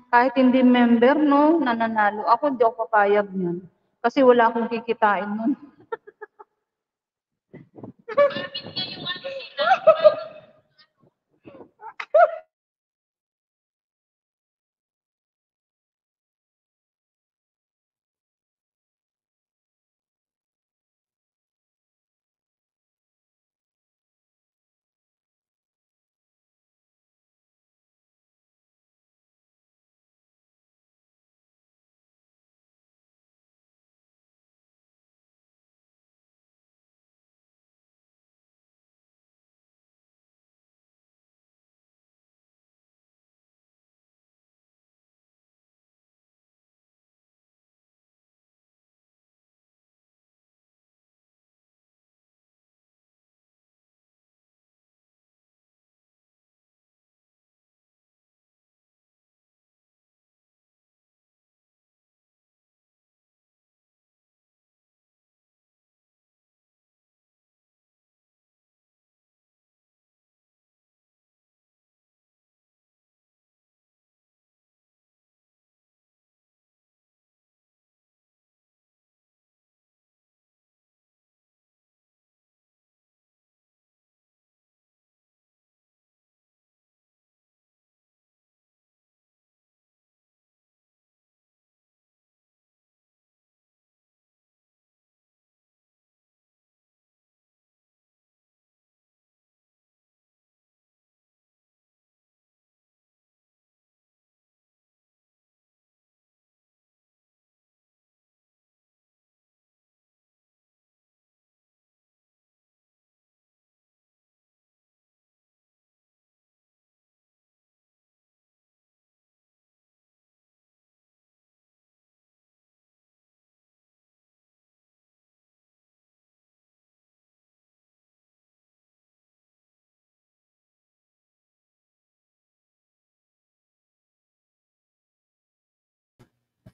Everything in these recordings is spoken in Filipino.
Kahit hindi member, no, nananalo. Ako, hindi ako papayag niyan. Kasi wala akong kikitain nun.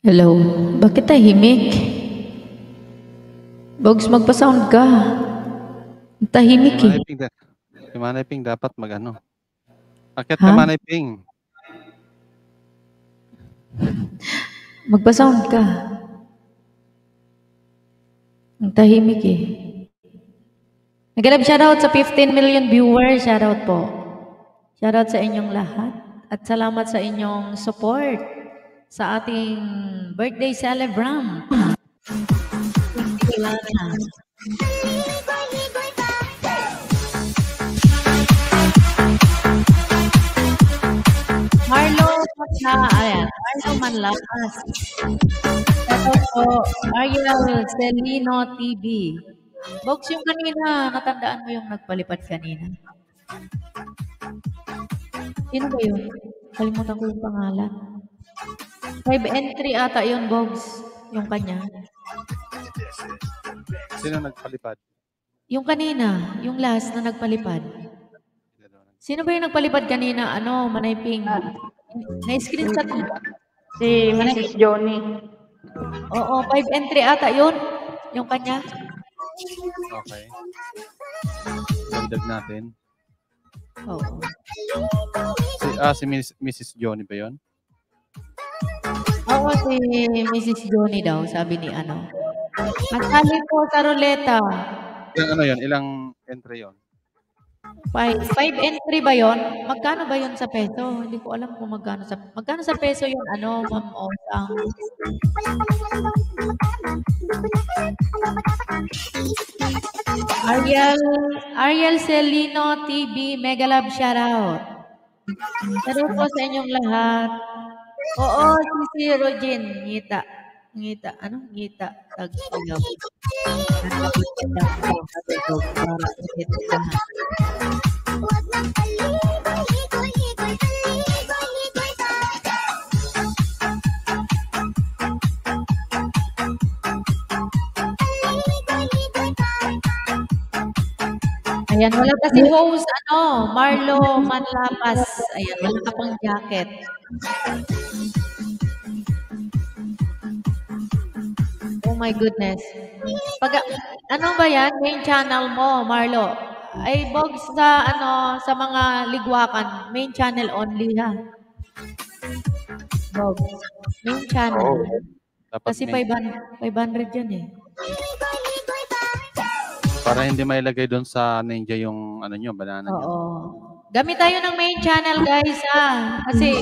Hello, bakit tahimik? Bogs, magpa-sound ka. Tahimik eh. Si Manay Ping dapat mag-ano. Akit ka, Manay Ping. Magpa-sound ka. Ang tahimik eh. Nagalab shoutout sa 15 million viewers. Shoutout po. Shoutout sa inyong lahat. At salamat sa inyong support sa ating birthday celebrant. Marlo Manlapas. Shoutout po, Ariel Celino TV. Box yung kanina, natandaan mo yung nagpalipad kanina. Sino ba yun? Kalimutan ko yung pangalan. 5 entry ata yun, Bogs. Yung kanya. Sino nagpalipad? Yung kanina, yung last na nagpalipad. Sino ba yung nagpalipad kanina? Ano, Manay Ping? Na-screenshot mo? Si Mrs. Johnny. Oo, 5 entry ata yun. Yung kanya. Okay. Landag natin. Oo. Si Mrs. Johnny ba yun? Oo, si Mrs. Johnny daw, sabi ni ano. Masali po sa ruleta. Ilang entry yun? 5 entry ba yon? Magkano ba yon sa peso? Hindi ko alam kung magkano sa peso yun, ano, Ma'am Osang. Ariel Celino TV, Mega Love shoutout. Shoutout po sa inyong lahat. Oo, si Rogin, ngita. Ano? Ngita. Tag-ilaw. Ayan, wala kasi host, Marlo Manlapas. Ayan, wala ka pang jacket. Oh my goodness. Ano ba yan? Main channel mo, Marlo? Ay, Bogs, sa mga ligwakan, main channel only ha. Bogs. Main channel. Oo. Dapat Kasi may 500 yan eh. para hindi mailagay doon sa Ninja yung ano nyo, banana nyo. Oo. Gamit tayo ng main channel, guys, Kasi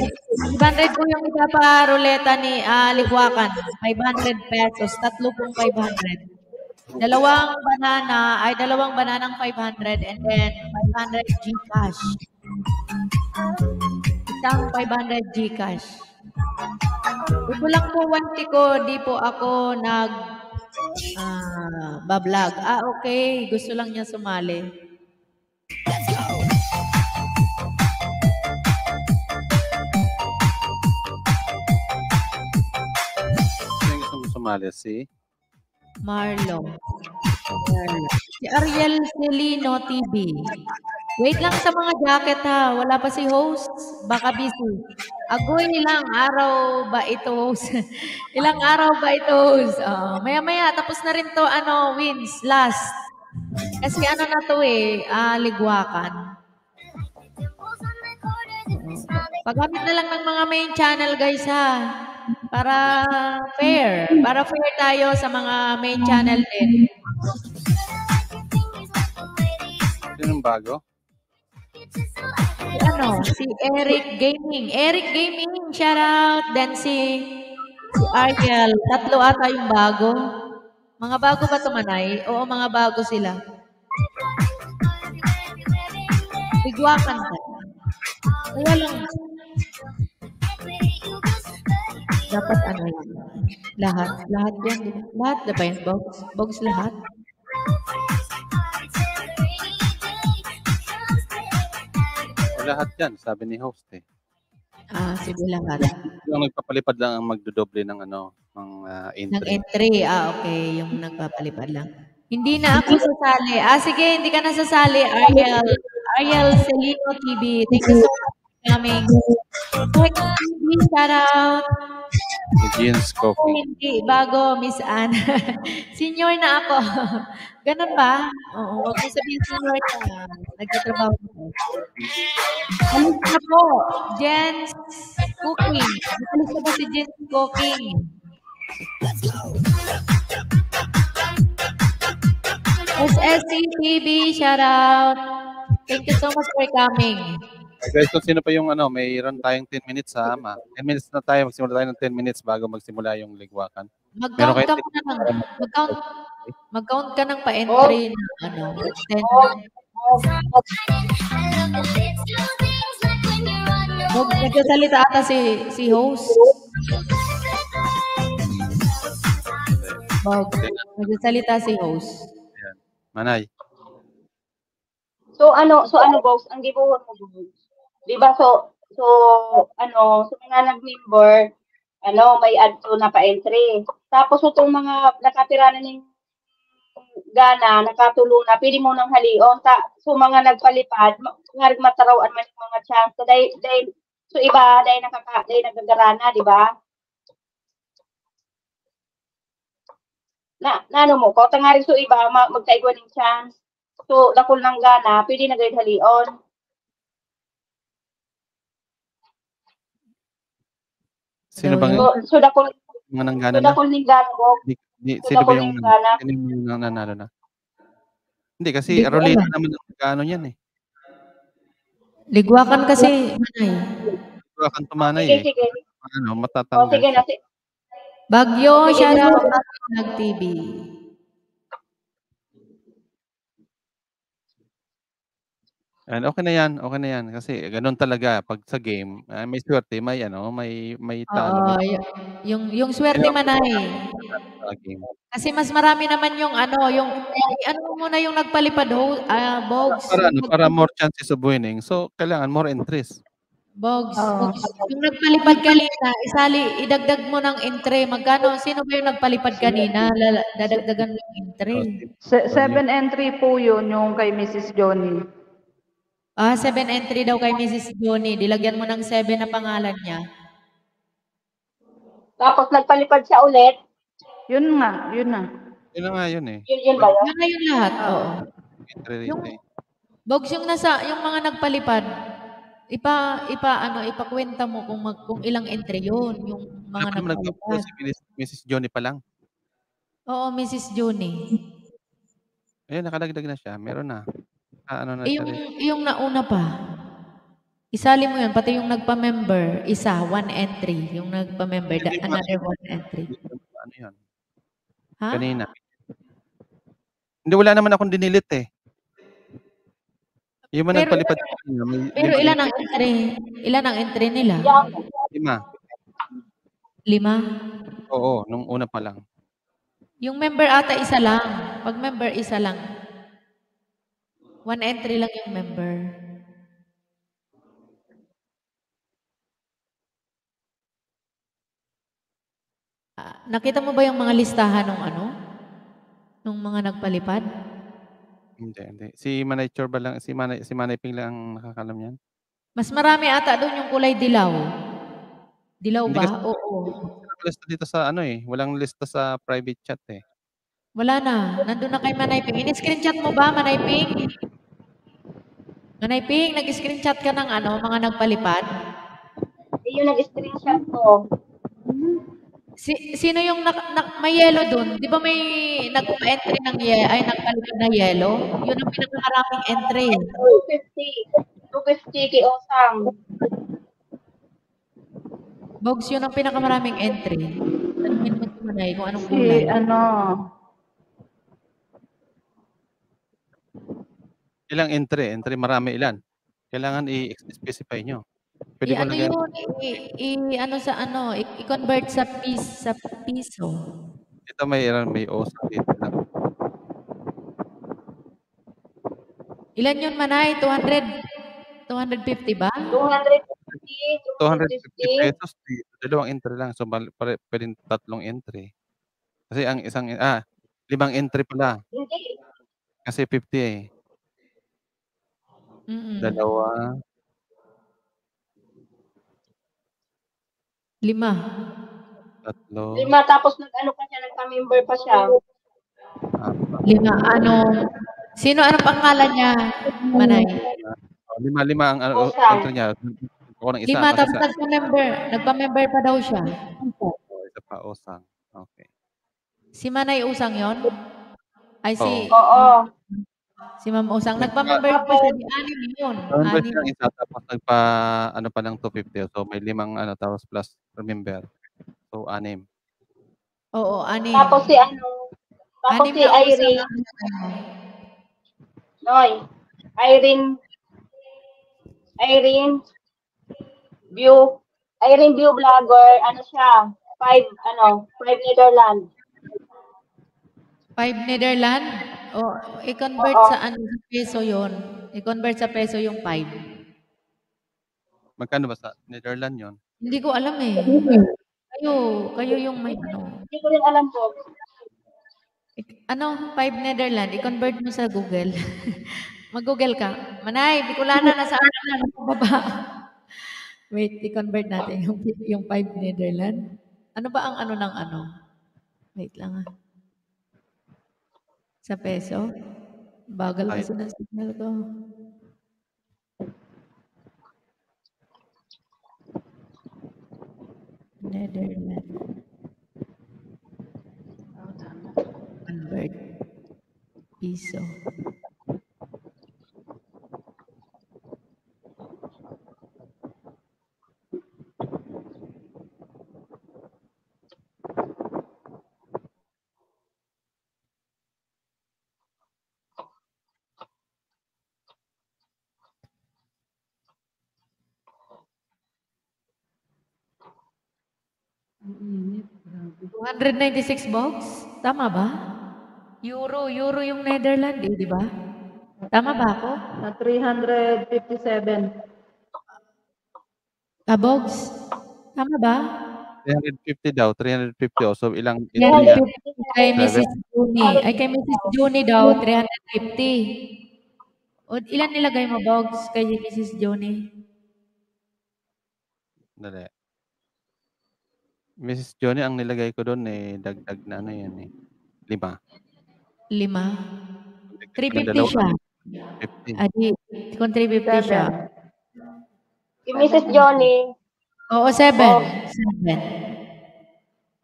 500 po yung ipaparuleta ni Ligwakan. 500 pesos. 3,500. Dalawang bananang 500 and then 500 Gcash. Isang 500 Gcash. Ito lang po wanti ko, di po ako bablog. Okay. Gusto lang niya sumali. Yung gusto sumali si Marlo. Si Ariel Celino TV. Wait lang sa mga jacket ha. Wala pa si host. Baka busy. Agoy, ilang araw ba ito host? Ilang araw ba ito host? Maya-maya, tapos na rin to, wins, last. Kasi na to Ligwakan. Paggamit na lang ng mga main channel guys ha. Para fair. Para fair tayo sa mga main channel din. Sinong bago? Si Eric Gaming. Eric Gaming, shout out. Then si Ariel. 3 ata yung bago. Mga bago ba tumanay? Oo, mga bago sila. Ligwakan ka. Kaya lang. Dapat yan. Lahat yan. Lahat na ba yan, Bogs? Bogs lahat? Lahat yan, sabi ni host eh. Sige lahat. Yung nagpapalipad lang ang magdodoble ng entry. Ng entry, okay. Yung nagpapalipad lang. Hindi na ako sasali. Sige, hindi ka na sasali, Ariel. Ariel Celino TV. Thank you so much for coming. Shout out. Jeans Coffee. Hindi, bago, Miss Anne. Senior na ako. Ganun ba? Oo, huwag mo sabihin senior na. Nagtatrabaho ko. Alis na po. Jen's Cooking. Alis na po si Jen's Cooking. SSC TV, shout out. Thank you so much for coming. Guys, kung sino pa yung mayroon tayong 10 minutes ha, 10 minutes na tayo, magsimula tayo ng 10 minutes bago magsimula yung Ligwakan. Mag-count ka muna mag-count ka ng pa-entry na 10 minutes. Nagsasalita ata si host. Nagsasalita si host. Ayan. Manay. So boss, ang gibuhon mo boss. Diba so mga nag-member, may add to na pa-entry. Tapos itong mga nakatira na ng gana, nakatulo na, pili mo ng halion. So mga nagpalipad, nga matarawan man mga chance. So iba, dahil nagagarana, di ba? Mo ko, tangari so iba, magkaigwa ng chance. So, dakol ng gana, pwede na gayud halion. Sino bang So dakol mga nanggana so dakol ning gana mo. Sino ba yung nanalo na? Hindi kasi Rolita naman ang yan eh. Ligwakan kasi manay. Ligwakan tumanay eh. Sige. Matatanggal. Sige na. Bagyo, shout out Nag TV. And okay na yan kasi ganun talaga pag sa game, may swerte, may talo. Yung swerte manay. Kasi mas marami naman yung muna yung nagpalipad Bogs. Para more chances of winning. So kailangan more entries. Bogs. Yung nagpalipad kanina, idagdag mo ng entry. Magkano? Sino ba yung nagpalipad kanina? Dadagdagan mo yung entry. 7 entry po yun, yung kay Mrs. Johnny. 7 entry daw kay Mrs. Johnny. Dilagyan mo ng 7 na pangalan niya. Tapos nagpalipad siya ulit. Yun na. Yun nga yun eh. Yun ba yun? Yun na yung lahat. Oo. Bogs yung mga nagpalipad. Ipakwenta mo kung ilang entry yun, yung Wala mga pa naman nagpa-follow nagpalipad. si Mrs. Johnny pa lang. Oo, Mrs. Juni. Ayun, nakalagdag na siya, meron na. Ano na Eh, siya rito. yung nauna pa, isali mo yun, pati yung nagpa-member, isa, 1 entry. Yung nagpa-member, Hindi pa another 1 entry. ano yun, Ha? kanina. Hindi, wala naman akong dinilit eh. Yung mga Pero, nagpalipad kanina, may pero 5 ilan entry. ang entry? Ilan ang entry nila? 5. 5? Oo, nung una pa lang. Yung member ata isa lang. Pag member isa lang. 1 entry lang yung member. Nakita mo ba yung mga listahan ng nung mga nagpalipad? Hindi. Si Manay Chorba lang, si Manay Ping lang ang nakakalam niyan. Mas marami ata doon yung kulay dilaw. Dilaw Hindi ba? kasi Oo. lista dito sa walang lista sa private chat eh. Wala na. Nandun na kay Manayping. In-screenshot mo ba, Manayping? Manayping, nag-screenshot ka ng mga nagpalipad? Yung nag-screenshot ko. Sino yung may yellow dun? Di ba may nagpa-entry ng nagpalipad na yellow? Yun ang pinakamaraming entry. 250 kay Osang. Bogs, yun ang pinakamaraming entry. Tanungin mo si Manay kung anong Si kulay. Ilang entry? Entry marami ilan? Kailangan i-specify nyo. Pwede ko lagyan. I-convert sa piso. Ito may osang dito lang. Ilan yun, Manay? 250 ba? 250 pesos dito. Dalawang entry lang. So, pwedeng 3 entry. Kasi ang isang, 5 entry pala. Hindi. Kasi 50 eh. Dalawa. 5. 3. 5, tapos pa siya, nagka-member pa siya. 5. Anong pangalan niya, Manay? 5 ang entry niya. Ako ng isa. 5, tapos nagpa-member pa daw siya. Isa pa, Osang. Okay. Si Manay Usang yon? Oo. Si Ma'am Usang. Nagpa-member pa siya. Di 6 yun. Member siya isa, tapos pa ng 250. So, may 5 tapos plus remember. So, 6. Oo, 6. Tapos si Irene. Irene View Vlogger, siya, 5 Netherlands. 5 Netherlands? I-convert sa peso yon. I-convert sa peso yung 5. Magkano ba sa Netherlands yon? Hindi ko alam eh. Kayo yung may Hindi ko rin alam po. 5 Netherlands, i-convert mo sa Google. Mag-Google ka. Manay, Bicolana, nasaan ka na? Baba. Wait, i-convert natin yung 5 Netherlands. Ano ba ang ng Wait lang Sa peso? Bagal kasi ng signal ko. Netherlands. Convert. Piso. $296 bucks? Tama ba? Euro yung Netherlands, di ba? Tama ba ako? 357. Bogs? Tama ba? 350 daw, 350. So, ilang entry yan? 350 kay Mrs. Juni. Kay Mrs. Juni daw, 350. O, ilan nilagay mo, Bogs, kay Mrs. Juni? Dali. Mrs. Johnny, ang nilagay ko doon dagdag na yan 5. 5? 350 siya. 50. Kung 350 siya. Yung Mrs. Johnny, Oo, 7. 7.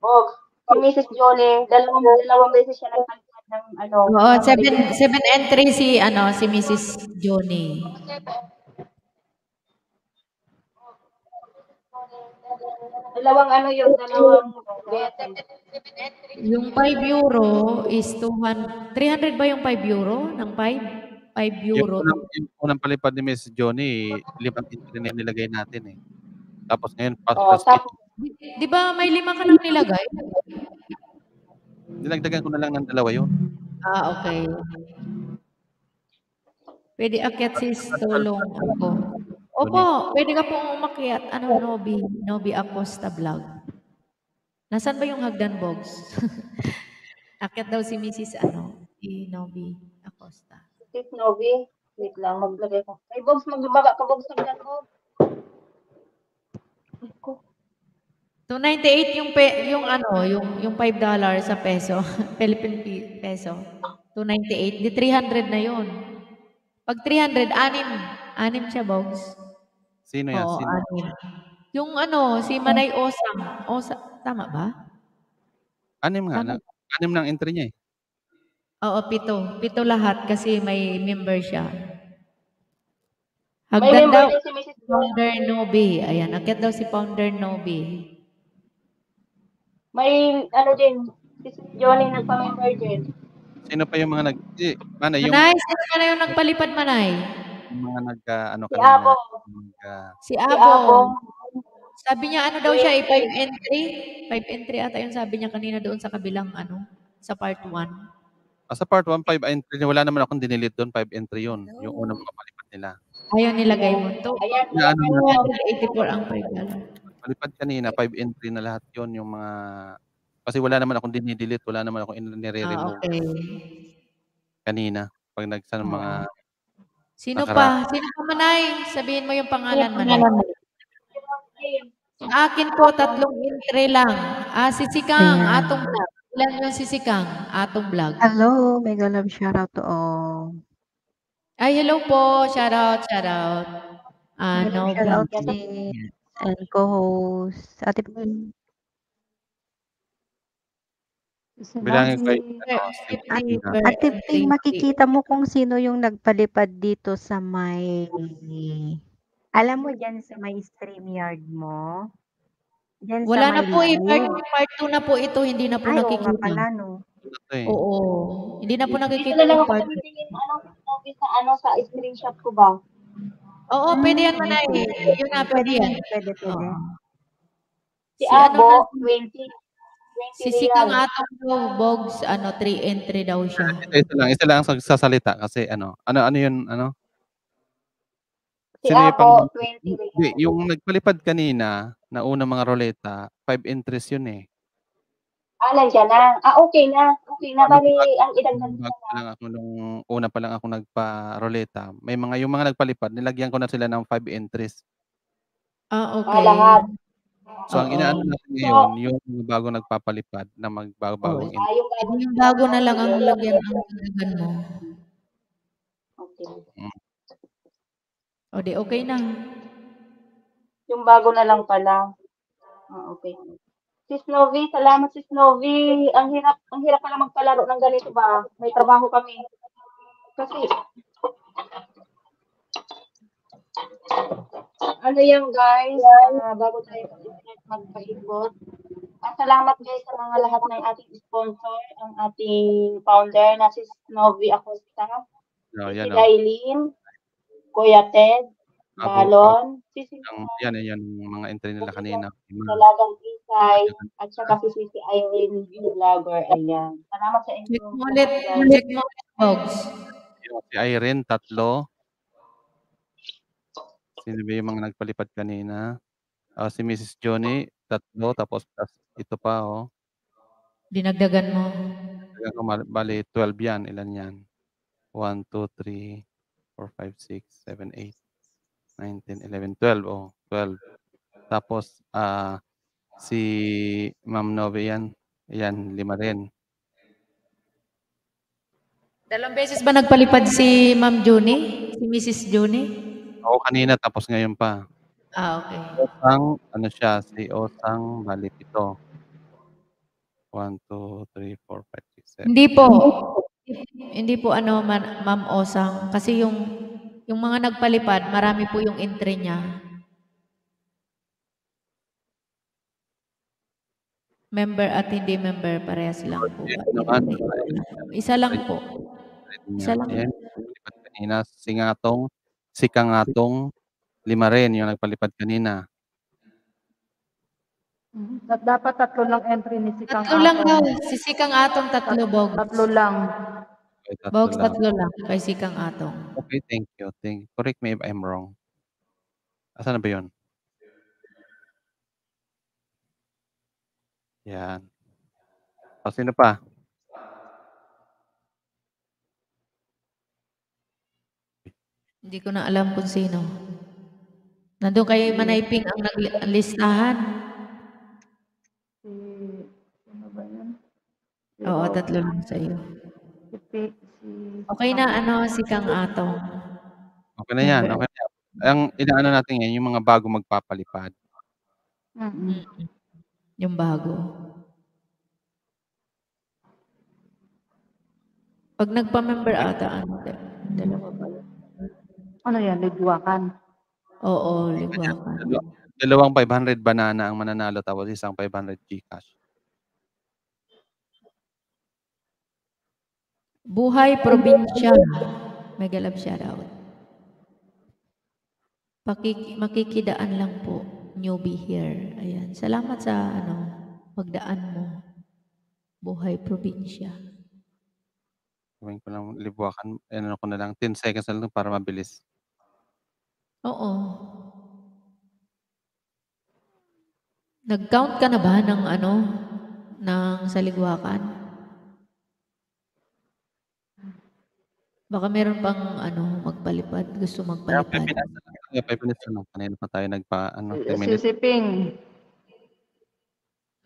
Bogs. Si Mrs. Johnny, dalawang beses siya nagpalitan ng Oo, ng 7 bibig. 7 entry si Mrs. Johnny. Dalawang beses. Yung 5 euro is 200 300 ba yung 5 euro ng 5? 5 euro. Yung unang palipad ni Miss Johnny, 5 entry na nilagay natin eh. Tapos ngayon, Oh, tapos Di ba may 5 ka nang nilagay? dinagdagan ko na lang ng 2 yun. Okay. Pwede akyat si Tulong ako. Opo, pwede ka pong umakyat. Nobi Acosta Vlog. Nasaan ba yung hagdan, Bogs? Akyat daw si Mrs. si Nobi Acosta. Sis Novi, wait lang, maglagay ko. Ay, Bogs, magbaga ka, Bogs, hagdan mo. 298 yung $5 sa peso, Philippine peso. 298, di 300 na yun. Pag 300, anim siya, Bogs. Sino yan? Oo, Sino? 6. Yung si Manay Osang. Tama ba? 6 nga. Tama. 6 ng entry niya eh. Oo, 7. 7 lahat kasi may member siya. May Hagdan member daw, din si Mrs. Founder Nobi. Ayan, akyat daw si Founder Nobi. May din, si Johnny nagpa-member din. Sino pa yung mga Manay, sino ka na yung nagpalipad, Manay? yung mga Si Abo. Si Abo. Sabi niya daw siya 20. 5 entry. 5 entry ata yung sabi niya kanina doon sa kabilang sa part 1. Sa part 1, 5 entry. Wala naman akong dinilit doon. 5 entry yun. Yung unang mga palipad nila. Ayaw nilagay mo to. Ayan. 284 ang $5. Palipad kanina, 5 entry na lahat yun. Yung mga... Kasi wala naman akong dinidelete. Wala naman akong nire-remove. Okay. Kanina. Pag nagsan mga... Sino pa, Manay? Sabihin mo yung pangalan, Manay. Sa akin po, 3 entry lang. Si Sikang, Atong Vlog. Ilan yung si Sikang, Atong Vlog? Hello, mega love shoutout to all. Ay, hello po. Shout out. Mega shoutout si and co-host. Ate Bilangin ko Ate Ping, makikita mo kung sino yung nagpalipad dito sa may... Alam mo dyan sa may StreamYard mo? Dyan Wala sa na may po part 2 na po ito, hindi na po Ay, oo nakikita. nga pala, no? Oo, hindi na po Dito nakikita na lang yung ako part 2. tumitingin sa screenshot ko ba? Oo, pwede yan, Manay. Yun na, pwede yan. Pwede. Si Abo, 20. Si Sikang Atong Bogs, 3 entry daw siya. Isa lang ang sasalita kasi ano yun, Si Sino Abo, 20. yung nagpalipad kanina na unang mga roleta, 5 entries yun eh. Nandiyan na. Okay na. Okay na. Bali, ang idagdag Bago pa lang ako nung una pa lang ako nagpa-roleta, yung mga nagpalipad, nilagyan ko na sila ng 5 entries. Okay. Lahat. So, ang inaano natin ngayon, yung bago nagpapalipad na magbagong entry. Yung bago na lang ang lagyan ang dagdagan mo. Okay. O di, okay na. Yung bago na lang pala. Okay. Sis Novi, salamat Sis Novi. Ang hirap pala magpalaro ng ganito ba? May trabaho kami. Kasi yan guys, bago tayo magpaikot. Salamat guys sa mga lahat ng ating sponsor, ang ating founder na si Novi Acosta, si Dailin, Kuya Ted, Balon, yan yung mga entry nila kanina. Dalagang Isay, at saka si Irene Vlogger. Ayan. Salamat sa inyo. Check mo ulit, Bogs. Si Irene, 3. Sino ba yung mga nagpalipad kanina? Si Mrs. Johnny, 3. Tapos ito pa, Dinagdagan mo. Bali, 12 yan. Ilan yan? 1, 2, 3, 4, 5, 6, 7, 8, 9, 10, 11, 12. 12. Tapos, si Ma'am Nove yan. Yan, 5 rin. 2 beses ba nagpalipad si Ma'am Juni? Si Mrs. Juni? Oo, kanina tapos ngayon pa. Okay. Osang, ano siya, si Osang, bali 7. 1, 2, 3, 4, 5, 6, 7. Hindi po. Yan. Hindi po ano, Ma'am Osang. Kasi yung mga nagpalipad, marami po yung entry niya. Member at hindi member, parehas lang po ba? Ano nga, no, Isa lang po. niya. Isa lang. Ayan, nagpalipad kanina. Si Kangatong, 5 rin yung nagpalipad kanina. Dapat 3 lang entry ni Sikang Tatlo lang daw. Atong. Si Sikang Atong 3, Bogs. 3 lang. Okay, 3 Bogs, lang. 3 lang. Kay Sikang Atong. Okay, thank you. Correct me if I'm wrong. Asan na ba yun? Yan. O, sino pa? Hindi ko na alam kung sino. Nandun kay Manayping ang listahan. Sino ba yan? Oo, 3 lang sa iyo. Si Okay na ano, Sikang Atong. Okay na yan. Okay na yan. Ang inaano natin yan, yung mga bago magpapalipad. Mm-mm. Yung bago. Pag nagpa-member ata, ano, dalawa pa yun. Ano yan? Ligwakan. Oo, ligwakan. Dalawang 500 banana ang mananalo tapos isang 500 GCash. Buhay Probinsya. Mega love shoutout. Makikidaan lang po. Newbie here. Ayan. Salamat sa pagdaan mo. Buhay Probinsya. Gawin ko lang libuakan. Ano ko na lang. 10 seconds na lang para mabilis. Oo. Nag-count ka na ba ng sa ligwakan? Baka meron pang magpalipad. Gusto Kaya magpalipad. 5 minutes na lang. 5 minutes na lang. Kanina pa tayo 10 Si minutes. Siping.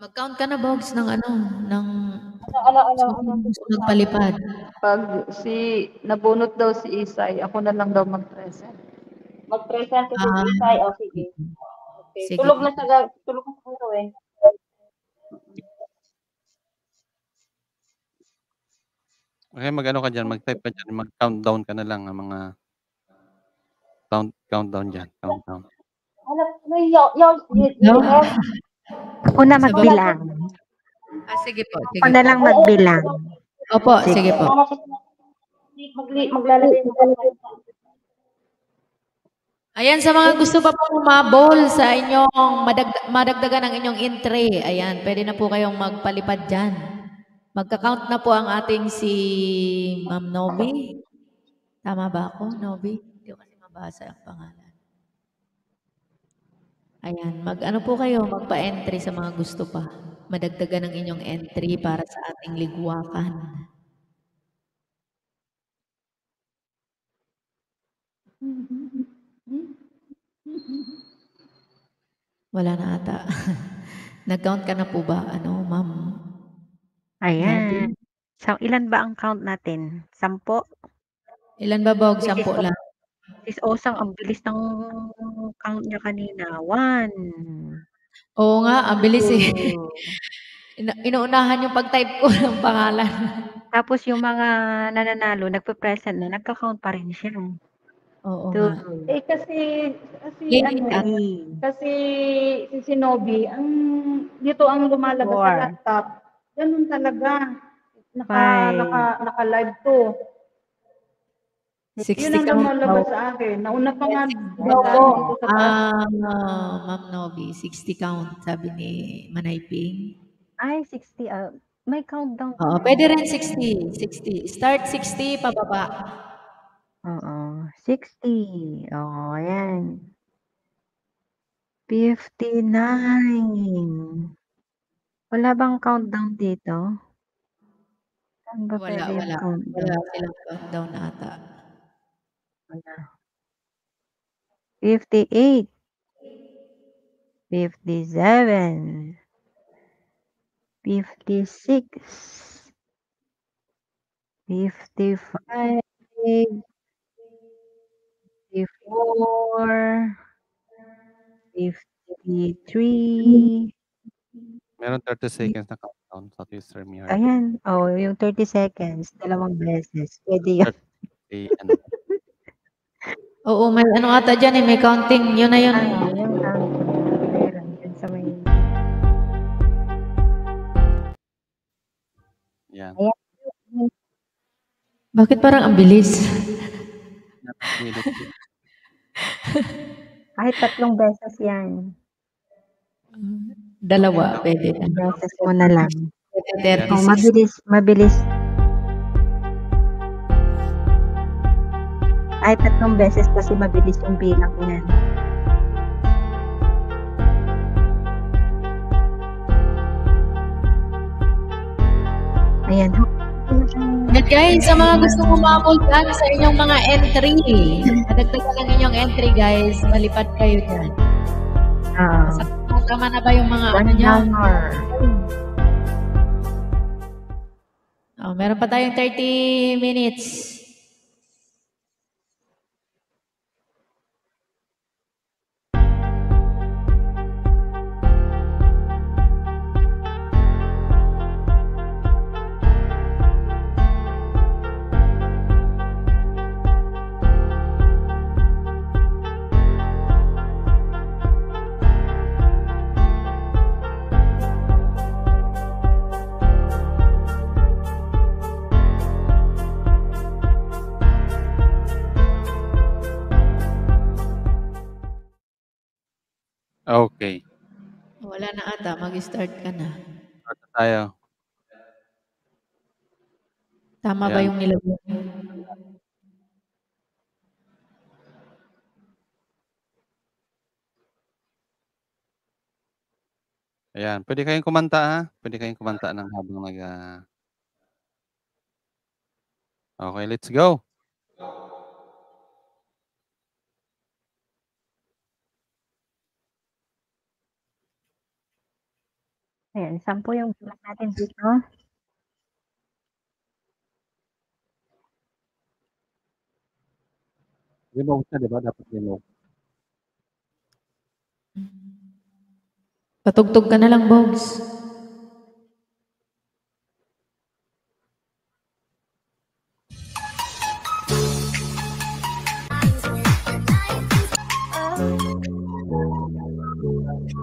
Mag-count ka na, Bogs, ng Ano, gusto magpalipad. Pag nabunot daw si Isay, ako na lang daw mag-present. Mag-present si Ah, Isay. O, sige. Okay. sige. Tulog na sa kanto eh. Okay, mag-ano ka dyan. Mag-type ka dyan. Mag-countdown ka na lang ang mga countdown dyan. Countdown. Ako na magbilang. Sige po. Ako na lang magbilang. Opo, sige po. Maglalagay mo pa. Ayan, sa mga gusto pa pong umabol sa inyong madagdagan ng inyong entry. Ayan, pwede na po kayong magpalipad dyan. Magka-count na po ang ating si Ma'am Novi. Tama ba ako, Novi? Hindi ko kasi mabasa ang pangalan. Ayan, po kayo, magpa-entry sa mga gusto pa. Madagdagan ng inyong entry para sa ating ligwakan. Wala na ata. Nag-count ka na po ba, Ma'am? Ayan. So, ilan ba ang count natin? 10? Ilan ba, Bog? 10 lang. Sis Osang, ang bilis ng count niya kanina. 1. Oo nga, ang bilis eh. Inuunahan yung pag-type ko ng pangalan. Tapos yung mga nananalo, nagpe-present na, nagka-count pa rin siya. Oo 2. nga. Kasi si Sinobi, dito ang lumalabas sa 4. laptop. Ganun talaga. 5. Naka-live to. 60 Yun ang count lumalabas daw. sa akin. Nauna pa nga Opo. dito sa taas. Ma'am Novi, 60 count, sabi ni Manayping. Ay, 60. May countdown. Oo, pwede rin 60. 60. Start 60, pababa. Oo. 60. Oo, ayan. 59. Wala bang countdown dito? Saan ba Wala. pwede yung countdown? Wala silang countdown ata. Wala. 58. 57. 56. 55. 54. 53. Meron 30 seconds na countdown sa StreamYard. Ayan. Oh, yung 30 seconds, 2 beses. Pwede yan. Ano. Oo, may ano ata dyan eh, may counting. Yun na yun. Yung meron dyan sa may... Yan. Ayan. Bakit parang ang bilis? Kahit 3 beses yan. 2, pwede na. Beses mo na lang. 30, Oh, mabilis. Kahit 3 beses kasi mabilis yung bilang yan. Ayan. Yan guys, sa mga gusto umabot lang sa inyong mga entry. Nadagdagan lang inyong entry guys. Malipad kayo dyan. Tama na ba yung mga ano dyan? Oh, meron pa tayong 30 minutes. Okay. Wala na ata. Mag-start ka na. Start na tayo. Tama ba yung nilagay? Ayan. Pwede kayong kumanta ha? Pwede kayong kumanta ng habang Okay, let's go. Ayan, 10 yung bilang natin dito. Remove siya, di ba? Dapat remove. Patugtog ka na lang, Bogs.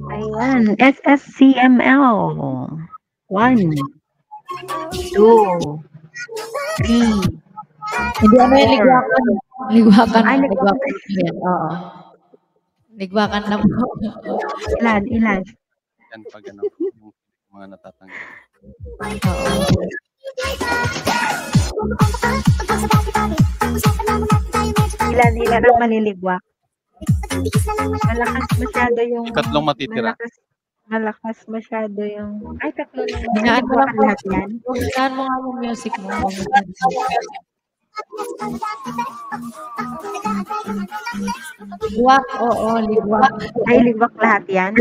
Ayan, SSCML. 1, 2, 3. Hindi ano yung ligwakan. Ligwakan. Ay, Ligwakan. Yan, oo. Ligwakan na po. Ilan? Yan pag yung mga natatanggal. Ilan ang maliligwak? Malakas masyado yung... Tatlong matitira. Malakas masyado yung... Ay, 3 lang. Hinaan mo lang lahat yan. Hinaan mo nga yung music mo. Ligwak, oo, ligwak. Ay, ligwak lahat yan?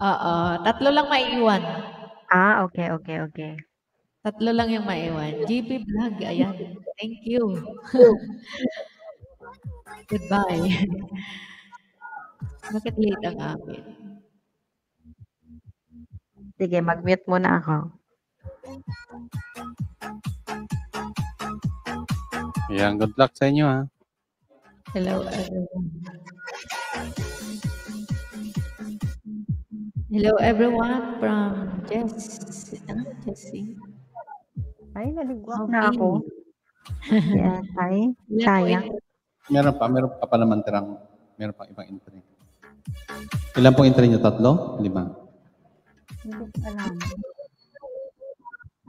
Oo, 3 lang maiiwan. Okay. 3 lang yung maiwan. GP Vlog, ayan. Thank you. Goodbye. Bakit late ang amin? Sige, mag-mute muna ako. Ayan, good luck sa inyo ha. Hello, everyone. Hello, everyone from Jessie. Ay, naligwak na ako. Yes, ay. Sayang. Meron pa naman tirang, meron pa ibang entry. Ilan pong entry niyo? 3? 5? Hindi ko alam.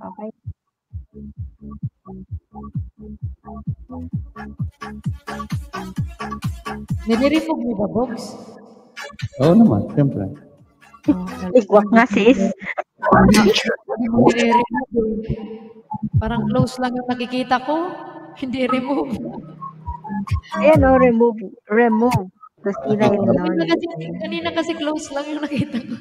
Okay. Nire-remove mo ba, Bogs? Oo naman, siyempre. Ligwak nga, sis. Nire-remove. Parang close lang yung nakikita ko. Hindi remove. Ayan o, remove. Tapos Kanina kasi close lang yung nakita ko.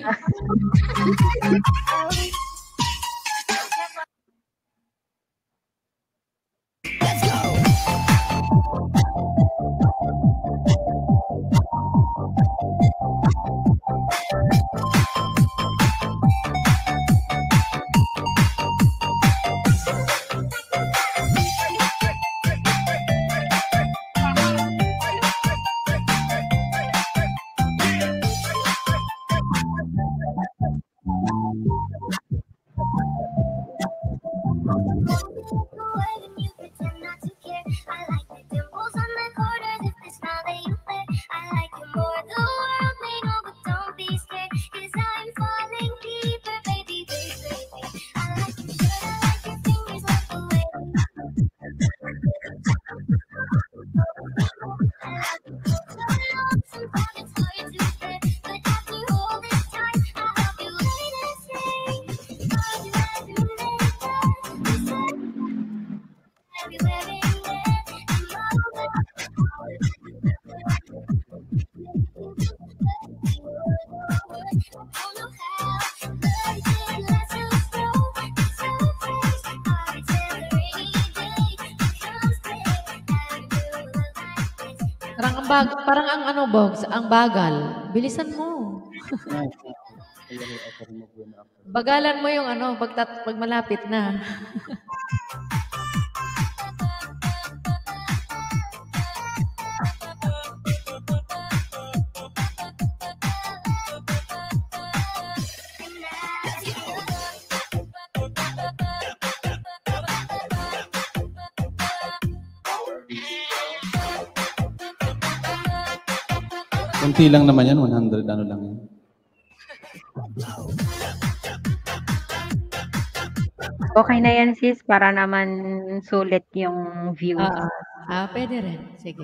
Parang ang ano, Bogs, ang bagal. Bilisan mo. Bagalan mo yung ano, pag malapit na. Kunti lang naman yan, 100 ano lang yan. Okay na yan, sis, para naman sulit yung view. Pwede rin. Sige.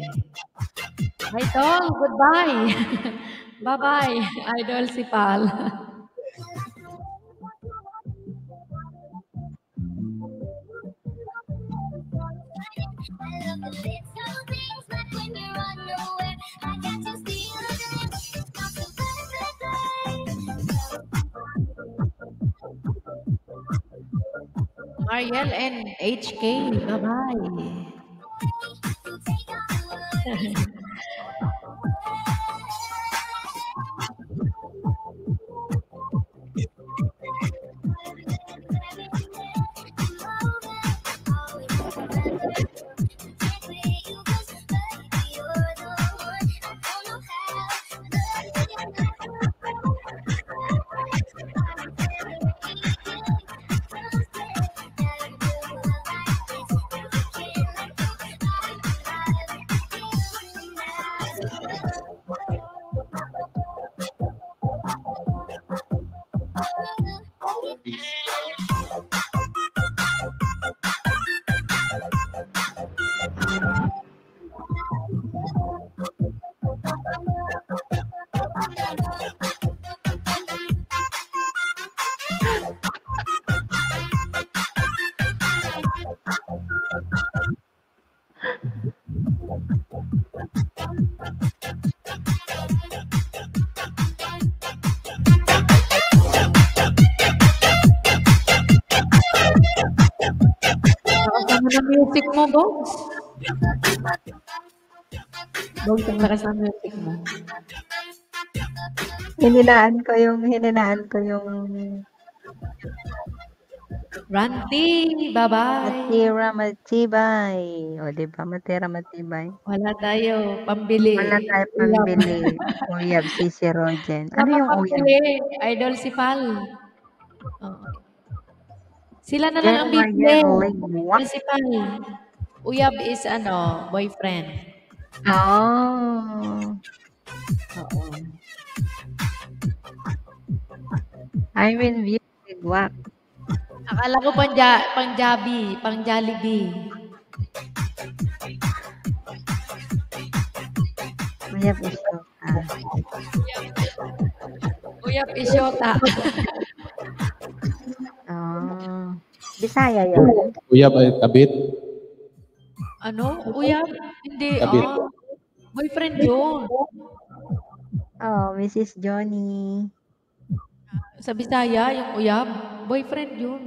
Idol, goodbye. Bye-bye, Idol si Pal. Mariel and HK, bye-bye. Ang music mo, Bogs? Bogs, ang lakas ng music mo. Hininaan ko yung Ranty, bye-bye. Matira Matibay. O, di ba? Matira Matibay. Wala tayo pambili. Wala tayo pambili. Uyab, si Rogen. Ano yung uyab? Idol si Pal. Sila na lang ang bibili. Principal. Uyab is boyfriend. Oh. Oo. I mean, big wak. Akala ko pang Jabi, pang Jollibee. Uyab is Shota. Uyab is Shota. Oh. Bisaya yun. Uyab ay kabit. Ano? Uyab? Hindi. Kabit. Boyfriend yun. Oh, Mrs. Johnny. Sa Bisaya, yung Uyab, boyfriend yun.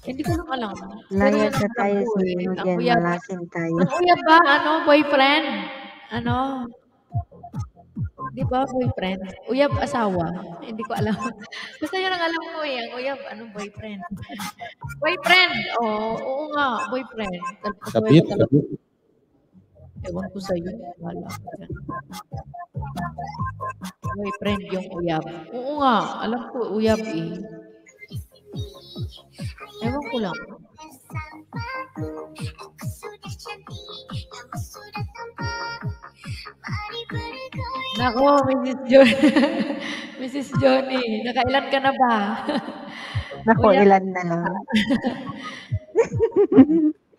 Hindi ko lang alam. Layas na tayo si Rugen. Malasin tayo. Ang Uyab ba? Boyfriend? Di ba boyfriend? Uyab asawa? Hindi ko alam. Basta yun ang alam ko eh. Ang Uyab, boyfriend? Boyfriend! Oo nga, boyfriend. Kabit. Ewan ko sa'yo. Wala ko dyan. Boyfriend yung Uyab. Oo nga, alam ko Uyab eh. Ewan ko lang. Nako, Mrs. Johnny. Mrs. Johnny, nakailan ka na ba? Naku, Uyab. ilan na lang.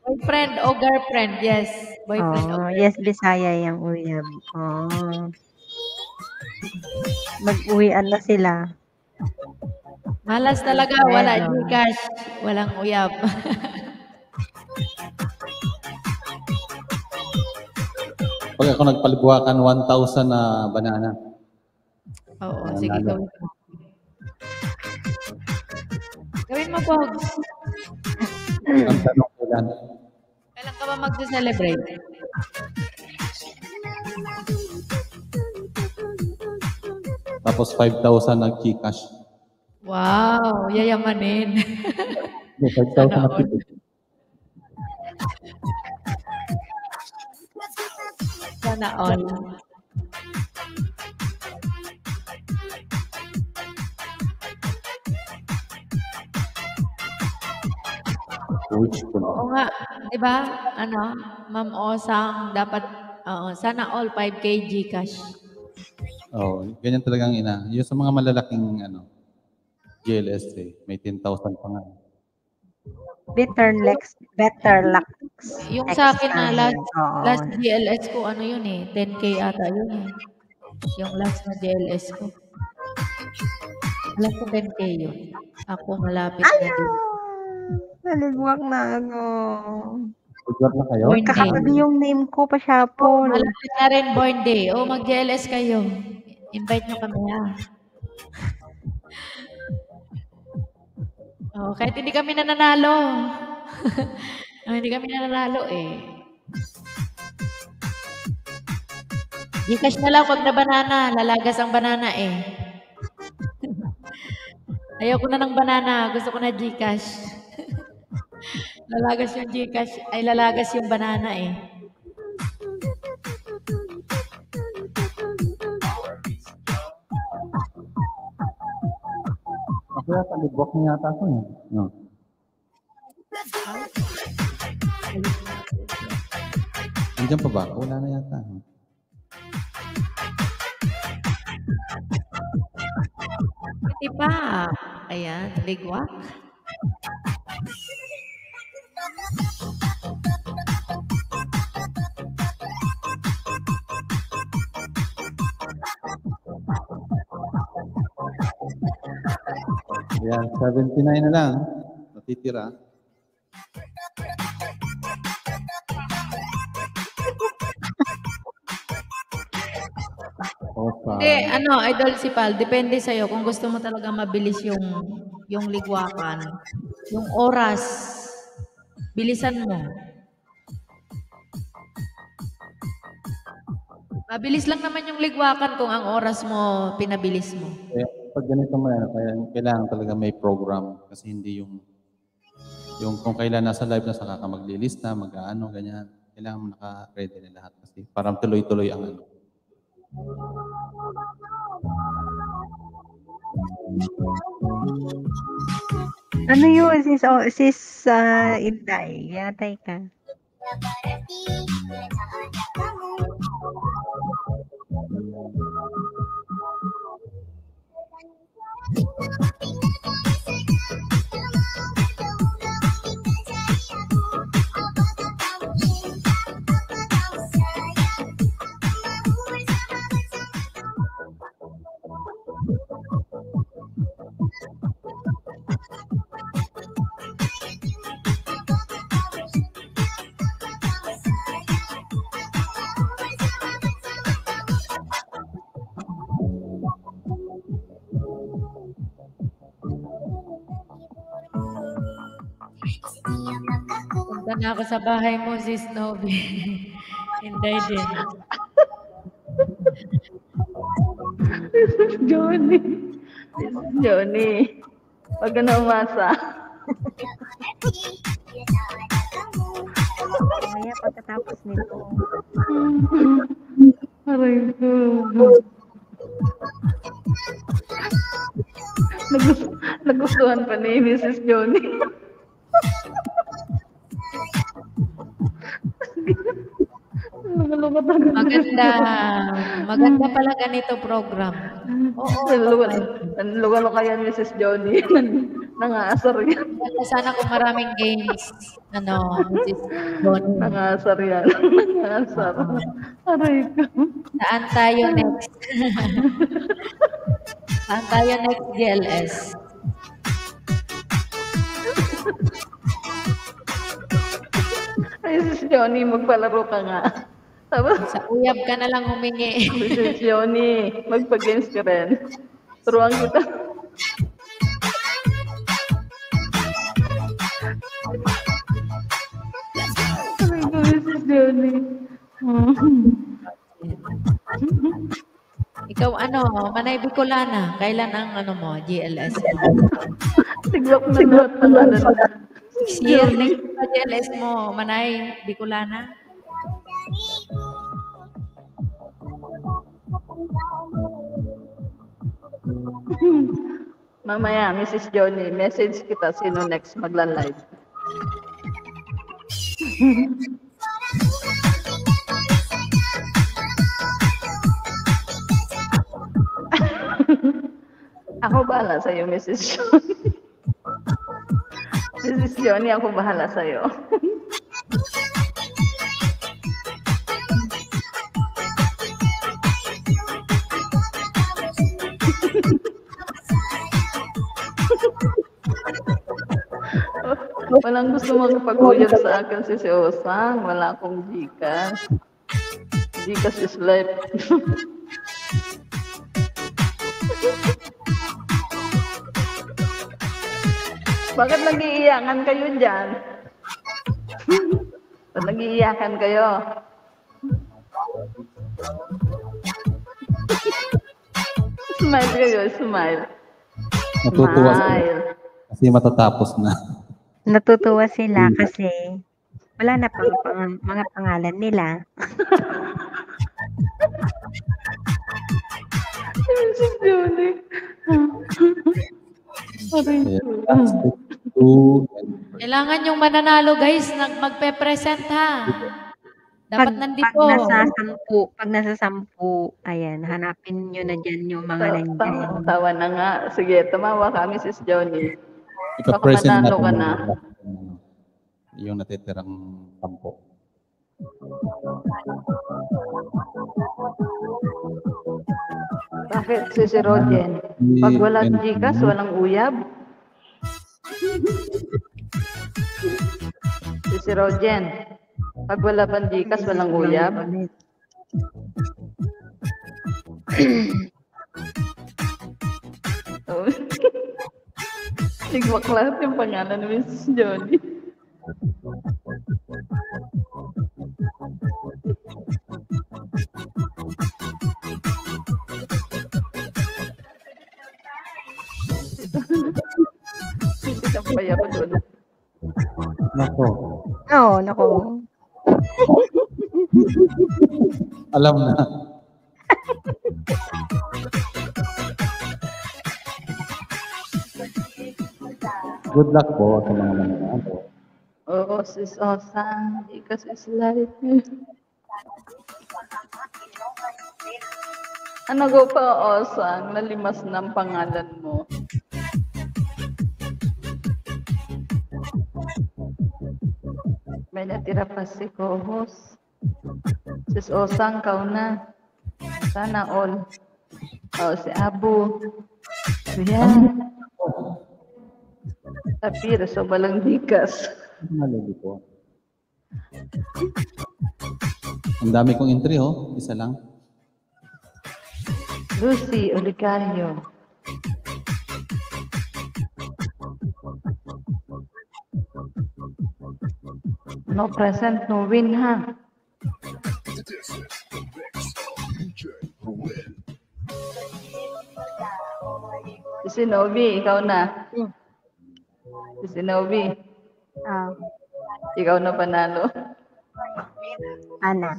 Boyfriend o girlfriend? Yes. Boyfriend o girlfriend. Yes, Bisaya yung uyab. Mag-uwian na sila. Malas talaga. Wala Gcash. Walang uyab. Pag ako nagpalibuhakan 1,000 na banana. Oo, sige, gawin mo. Gawin mo, Pogs. Ang tanong ko yan. Kailan ka ba mag-celebrate? Tapos 5,000 nag-Gcash. Wow, yayamanin. 5,000 na Sana all. Oo nga, 'di ba? Ma'am Osang, dapat sana all 5K Gcash. Ganyan talagang ina. Yung sa mga malalaking GLS may 10,000 pa nga. Better Lux. Yung sa akin na last GLS ko, 10K ata yun eh. Yung last na GLS ko. Alam ko 10K yun. Ako malapit na din. Naligwak na ako. Nagwak na kayo? Kakatabi yung name ko pa siya po. Malapit na rin born day. Mag-GLS kayo. Invite nyo kami kahit hindi kami nananalo. Hindi kami nananalo eh. Gcash na lang pag na banana. Lalagas ang banana eh. Ayoko na ng banana. Gusto ko na Gcash. Lalagas yung Gcash. Ay, lalagas yung banana eh. Ako yata, nag-walk niya yata ako eh. No. Andiyan pa ba? Wala na yata. Hindi pa. Ayan, ligwak. Ayan, 79 na lang. Natitira. Hindi, Idol Sipal, depende sa'yo kung gusto mo talaga mabilis yung ligwakan. Yung oras, bilisan mo. Mabilis lang naman yung ligwakan kung ang oras mo pinabilis mo. Pag ganito kaya kailangan talaga may program kasi hindi yung kung kailan nasa live na saka ka maglilista, ganyan. Kailangan naka-ready na lahat kasi parang tuloy-tuloy ang Ano yun, sis Inday? Yatay ka. Punta na ako sa bahay mo, sis Novi. Hinday din. Johnny. Wag ka na umasa. Mamaya pagkatapos nito. Aray ko. Nagustuhan pa ni Mrs. Johnny. Maganda. Maganda pala ganito program. Oo. Lugar kaya Mrs. Johnny. Nangaasar yan. Maganda sana kung maraming games. Mrs. Bonnie. Nangaasar yan. Nangaasar. Aray ko. Saan tayo next? Saan tayo next, GLS? Ay, Mrs. Johnny, magpalaro ka nga. Tapos, Sa uyab ka na lang humingi. Mrs. Johnny, magpa-games ka rin. Turuan kita. Aray ko, Mrs. Johnny. Ikaw Manay Bicolana, kailan ang mo, GLS? Tiglok na lahat ng ano. 6 year next pa GLS mo, Manay Bicolana? Mamaya, Mrs. Johnny, message kita sino next magla-live. Ako bahala sa'yo, Mrs. Johnny. Mrs. Johnny, ako bahala sa'yo. Walang gusto magpag-uyab sa akin si Osang. Wala akong Gcash. Gcash is life. Bakit nag-iiyakan kayo dyan? Bakit nag-iiyakan kayo? Smile kayo, smile. Natutuwa Smile. kasi matatapos na. Natutuwa sila kasi wala na pang mga pangalan nila. Mrs. Johnny. Kailangan yung mananalo, guys, magpe-present ha. Dapat nandito. Pag nasa 10, ayan, hanapin nyo na dyan yung mga nandiyan. Tawa na nga. Sige, tumawa ka, Mrs. Johnny. Ipa-present Baka manalo ka na. Yung natitirang 10. Bakit si Rogen? Pag walang Gcash, walang uyab? Si Rogen. Pag wala pang Gcash, walang uyab? Sigwak lahat yung pangalan ni Mrs. Johnny. Sinampay ako doon. Nako. Oo, nako. Alam na. Good luck po sa mga mananalo. Oo, sis Osang. Gcash is life. Ano go pa, Osang? Nalimas ng pangalan mo. May natira pa si co-host. Sis Osang, kau na. Sana all. Oh, si Abu. Kuya. Tapir, so balang Gcash. Malagi po. Ang dami kong entry, isa lang. Lucy Olicario. No present, no win, ha? Si Novi, ikaw na. Si Novi, ikaw na panalo. Ana.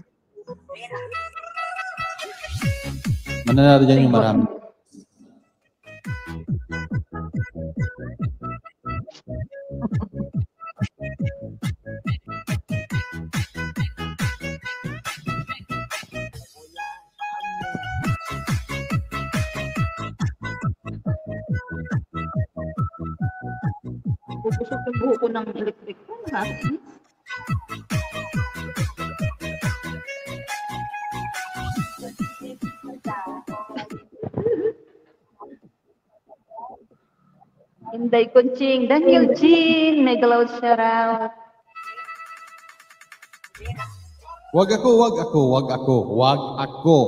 Mananalo dyan yung marami. Tusok yung buho ko ng electric fan, ha? Inday Kunching, Daniel Jean, mega loud shout out. Wag ako.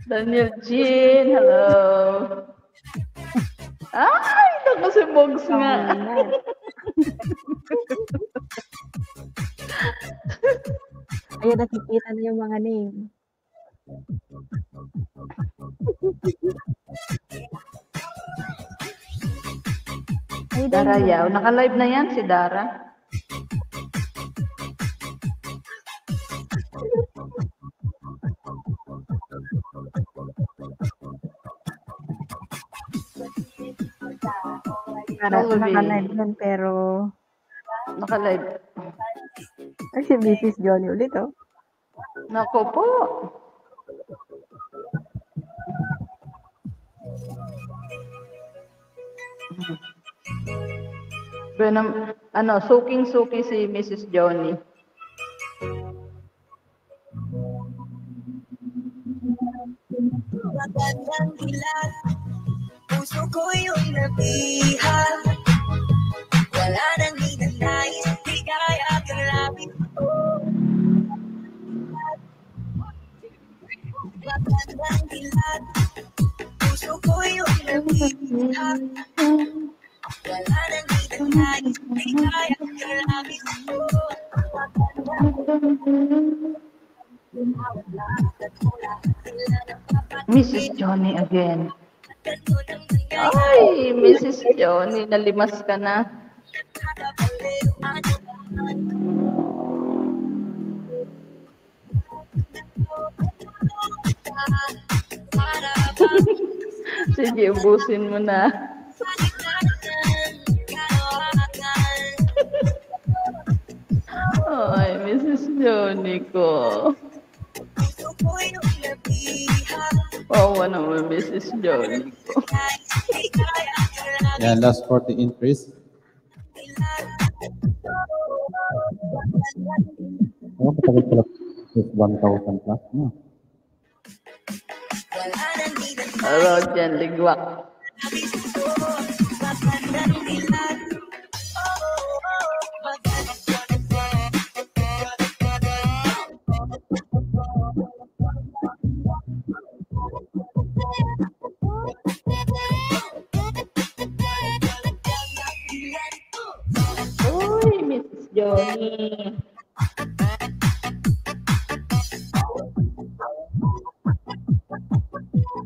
Daniel Jean, hello. Ay, naku si Mogs nga. Ayun, nakikita na yung mga name. Ay, Dara Yao, naka-live na yan si Dara. Naka-live yan, pero Naka-live. ay, si Mrs. Johnny ulit, oh. Nako po. Ano, suking-suki si Mrs. Johnny. Magandang ilan, puso ko yung nabihan. Wala nang hinanais, di kaya kalapit ko. Magandang ilan, puso ko yung nabihan. Wala nang hinanais, di kaya kalapit ko. Mrs. Johnny again. Ay, Mrs. Johnny, nalimas ka na. Sige, ubusin mo na. Ay, Mrs. Johnny ko. Oh, naman, Mrs. Johnny ko. Yan, last 40 increase. Oh, patagal pala 1,000 plus. No? Rodian Ligwak. Uy, Mrs. Johnny.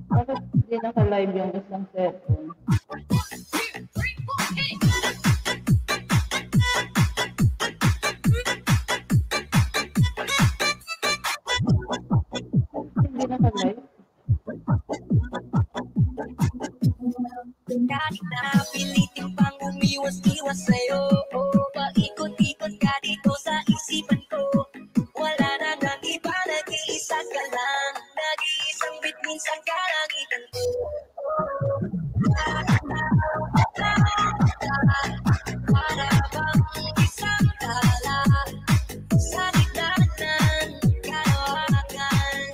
Bakit hindi naka-live yung isang cellphone? Hindi naka-live? Kahit na pilitin pang umiwas-iwas sa'yo, paikot-ikot ka dito sa isipan ko. Wala na kang iba, nag-iisa ka lang. Nag-iisang bituin sa kalangitan ko. Para bang isang tala sa gitna ng kalawakan.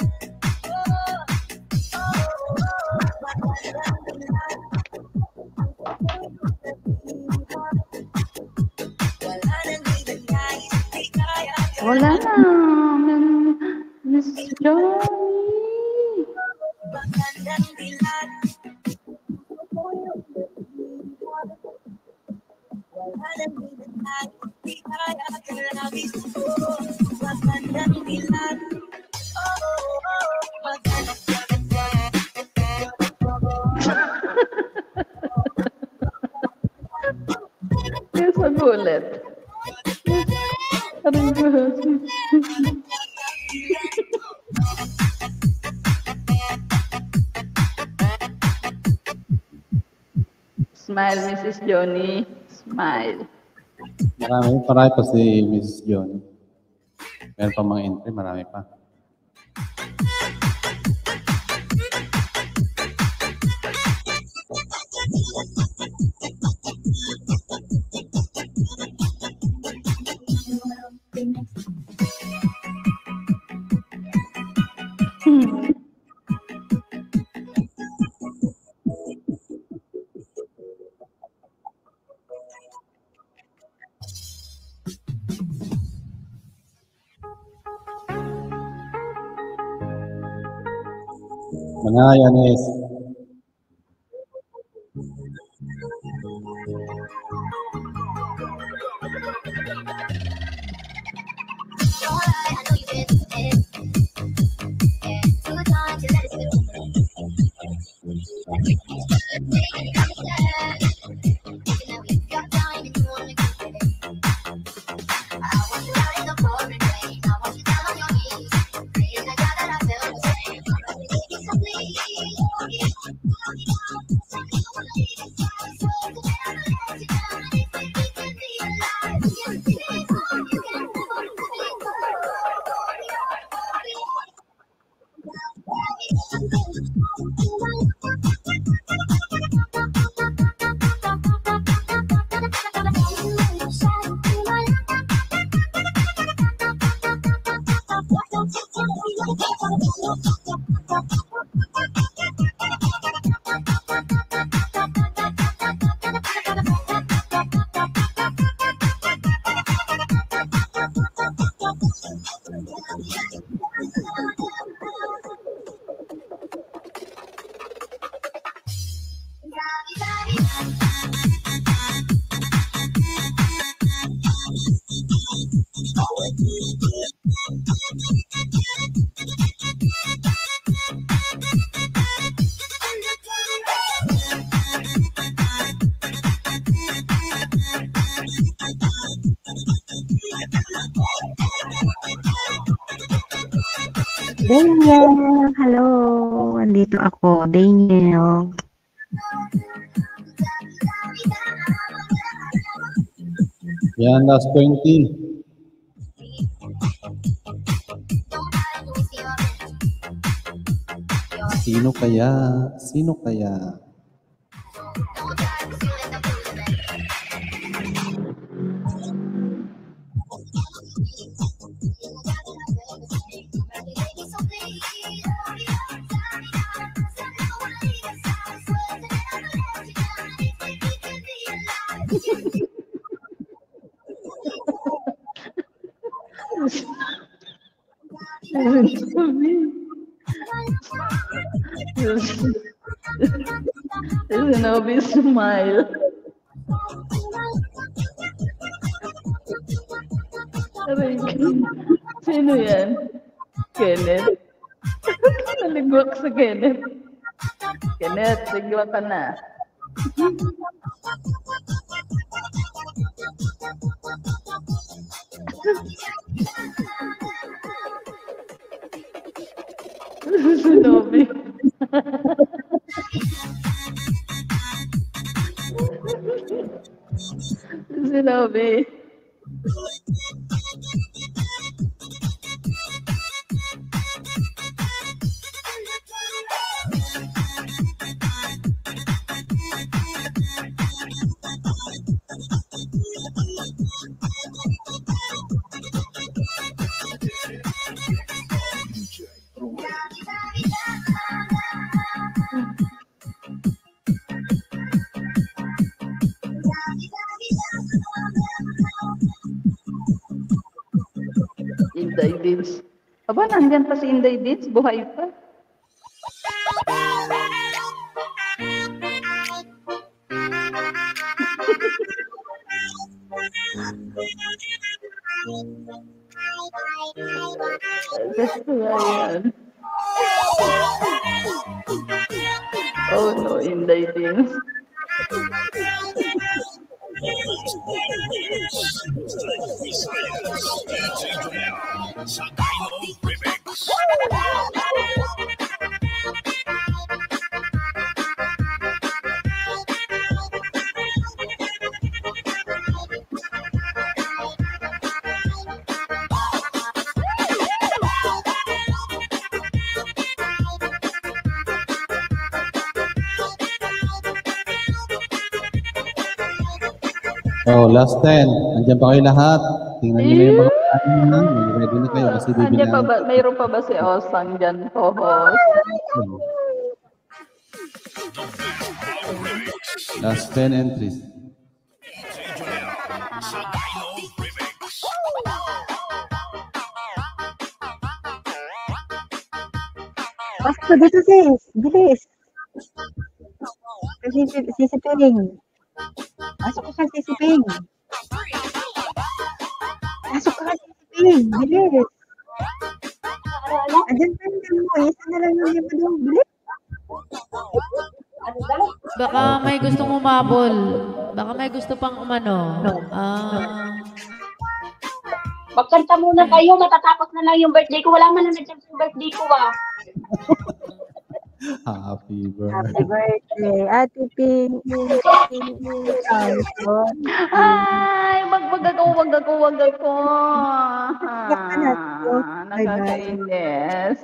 Wala na. Mrs. Johnny. Magandang dilat. Wala nang dilat. Di kaya kalabis ko. Magandang dilat. Magandang Yes, ang ulit. Aray ko. Smile, Mrs. Johnny. Smile. Marami pa si Mrs. Johnny. Meron pa mga entry, marami pa. Mangayanes. Daniel, hello. Andito ako, Daniel. Yan, last 20. Sino kaya? Sino kaya? Sinabi smile. Aray ko. Sino yan? Kenneth? Naligwak sa Kenneth. Kenneth, ligwak ka na. Sinobi. Sinobi. Inday Dins. Aba, nandyan pa si Inday Dins. Buhay pa. Gusto nga yan. Oh no, Inday Dins. Oh, last 10. Andiyan pa kayo lahat. Tingnan niyo na yung mga ano. Ready na kayo kasi Andiyan pa bibilang. ba, mayroon pa ba si Osang dyan, co-host? Last 10 entries. Pasok ka dito, sis. Bilis. Sisiping. Pasok ka sa sisiping. Pasok ka sa sisiping. Bilis. Andyan pa mo. Isa na lang yung lima doon. Bilis. Baka may gustong umabol. Baka may gusto pang umano. Magkanta muna kayo, matatapos na lang yung birthday ko. Wala man na nandiyan yung birthday ko, Happy birthday. Happy birthday, Ate Ping. Ay, wag ako. Nakakainis.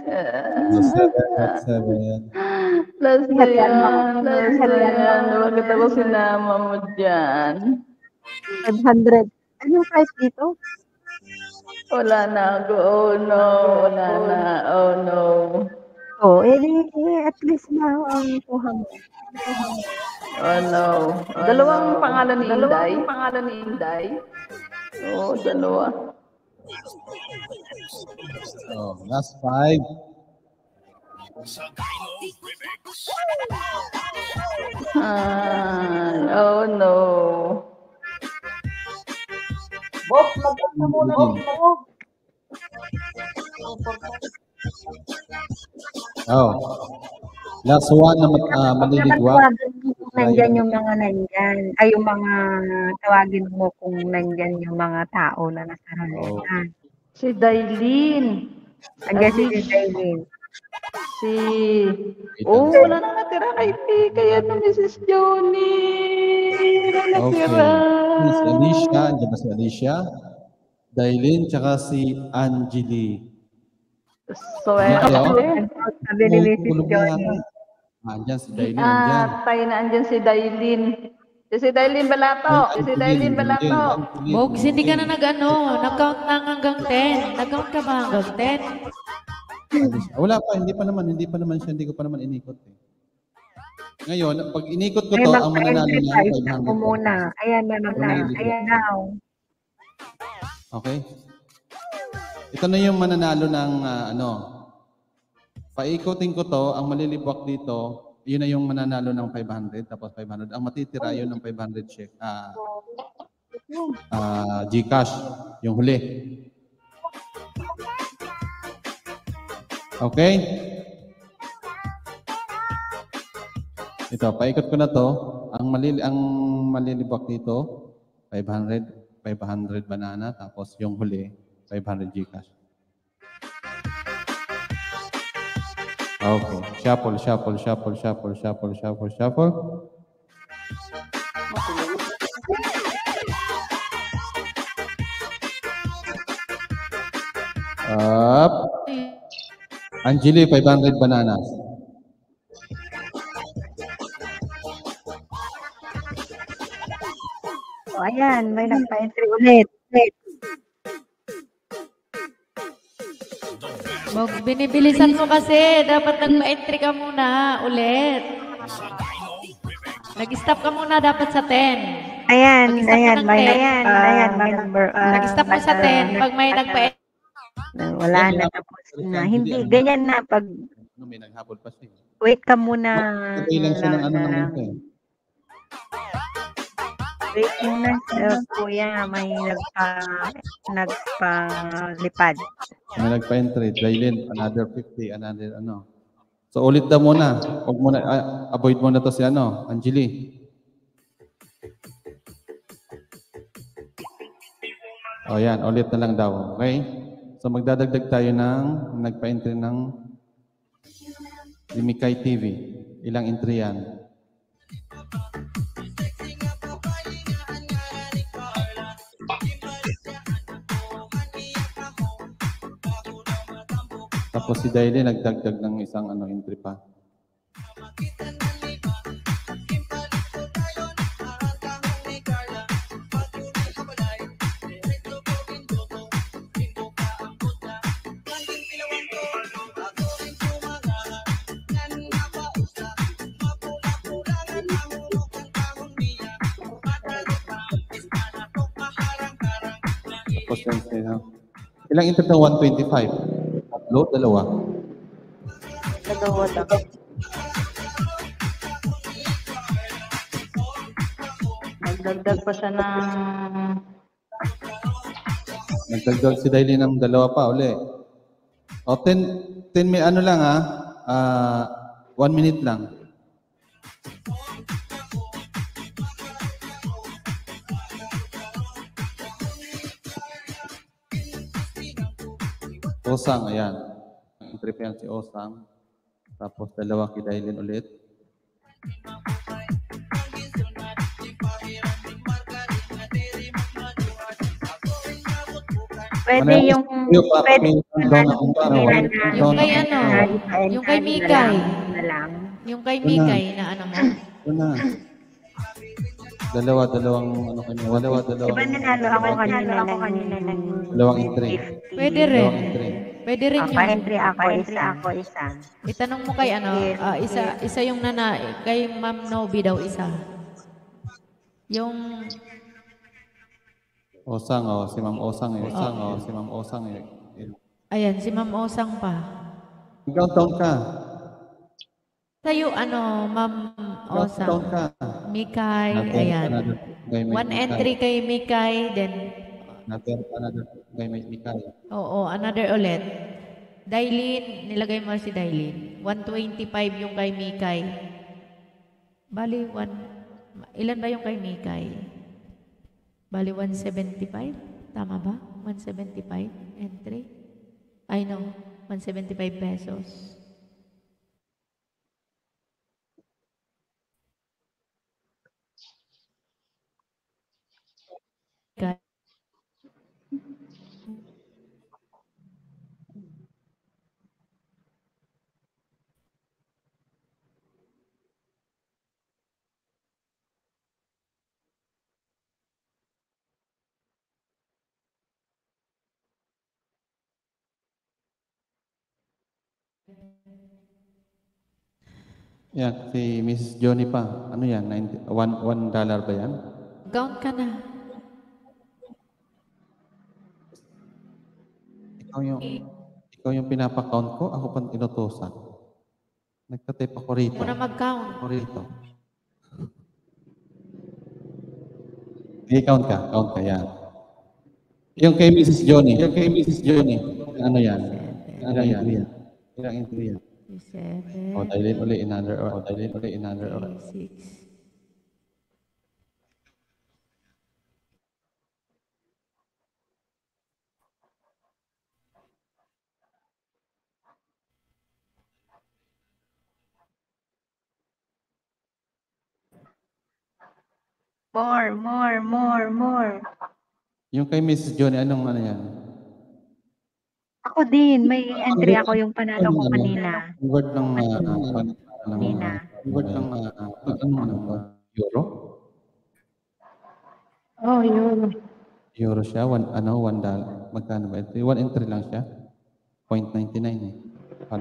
Last na yan. Bakit ako sinama mo dyan? 500. Anong price dito? Wala na ako. Oh no. Wala na. Oh no. Oh, at least na ang 200. Oh no. Dalawang pangalan ni Inday. Oo, dalawa. Oh, last 5. Oh no. Bob, magkanta muna ako. Oh. Last one na maliligwak. Tawagan mo kung nandyan yung mga nandyan. Ay, yung mga tawagin mo kung nandyan yung mga tao na nasa halaman. Si Dailin. Andiyan si Dailin. Wala na natira kay Pika. Yan na Mrs. Johnny. Wala natira. Si Alicia. Andiyan ba si Alicia? Dailin, tsaka si Angeli. Sabi ni Mrs. Johnny. Andyan si Dailin. Tayo na andyan si Dailin. Si Dailin Balato. Bogs, hindi ka na nag-count na hanggang 10. Nag-count ka ba hanggang 10? Wala pa, hindi pa naman siya, hindi ko pa naman inikot. Ngayon, pag inikot ko Ay, to, ang mananalo niya ay 500. Ako muna. Ayan now. Okay? Ito na yung mananalo ng paikutin ko to, ang malilibwak dito, yun na yung mananalo ng 500, tapos 500. Ang matitira yun ng 500 check. GCash, yung huli. Okay? Ito, paikot ko na to. Ang malilibwak dito, 500 banana, tapos yung huli, 500 GCash. Okay. Shuffle. Up. Angeli, 500 bananas. O, ayan. May nagpa-entry ulit. Bogs, binibilisan mo kasi. Dapat nagpa-entry ka muna ulit. Nag-stop ka muna dapat sa 10. Ayan, may number. Nag-stop mo sa 10 pag may nagpa-entry. Wala na, tapos na. Hindi, ganyan na. Pag may naghabol pa siya. wait ka muna. Ilang siya ng Wait muna, kuya. May nagpalipad. May nagpa-entry. Jailin, another 50, another So, ulit daw muna. Huwag muna, avoid muna to si Angeli. O yan, ulit na lang daw. Okay? So, magdadagdag tayo ng nagpa-entry ng Limikay TV. Ilang entry yan? Tapos si Daily nagdagdag ng isang entry pa. Tapos ilang entry ng 125? Tatlo, dalawa. Dalawa lang. Nagdagdag pa siya ng... Nagdagdag si Dailin ng dalawa pa uli. O, 10 may ano lang 1 minute lang. Osang, ayan. Entry pa yan si Osang. Tapos dalawa kay Dailin ulit. Pwede yung Yung kay ano, yung kay Mikay. na lang. Yung kay Mikay na ano mo. Ito na. Dalawang ano kanina. Diba nanalo ako kanina ng Dalawang entry. Pwede rin. Dalawang entry. Pwede rin yun. Pa-entry ako isa. Itanong mo kay ano, isa yung kay Ma'am Nobi daw isa. Yung Osang, si Ma'am Osang eh. Si Ma'am Osang eh. ayan, si Ma'am Osang pa. Countdown ka. Tayo ano, Ma'am Countdown Osang. ka. Mikay, ayan. One entry kay Mikay, then Another kay Mikay. oo, another ulit. Dailin, nilagay mo si Dailin. 125 yung kay Mikay. Bali, ilan ba yung kay Mikay? Bali, 175? Tama ba? 175 entry? I know, 175 pesos. Okay. Yan, si Mrs. Johnny pa. Ano yan? $1 ba yan? Count ka na. Ikaw yung pinapa-count ko, ako pang inutosan. Nagka-type ako rito. Muna mag-count. Ako rito. Sige, count ka, yan. Yung kay Mrs. Johnny. Ano yan? Ilang entry yan? 7, O, Dailin uli, another. 6. More. Yung kay Mrs. Johnny, anong ano yan? Ako din, may entry ako yung panalo ko kanina. Word ng Kanina. euro? Oh, yun. Euro siya, $1. Magkano ba? 1 entry lang siya. 0.99 eh.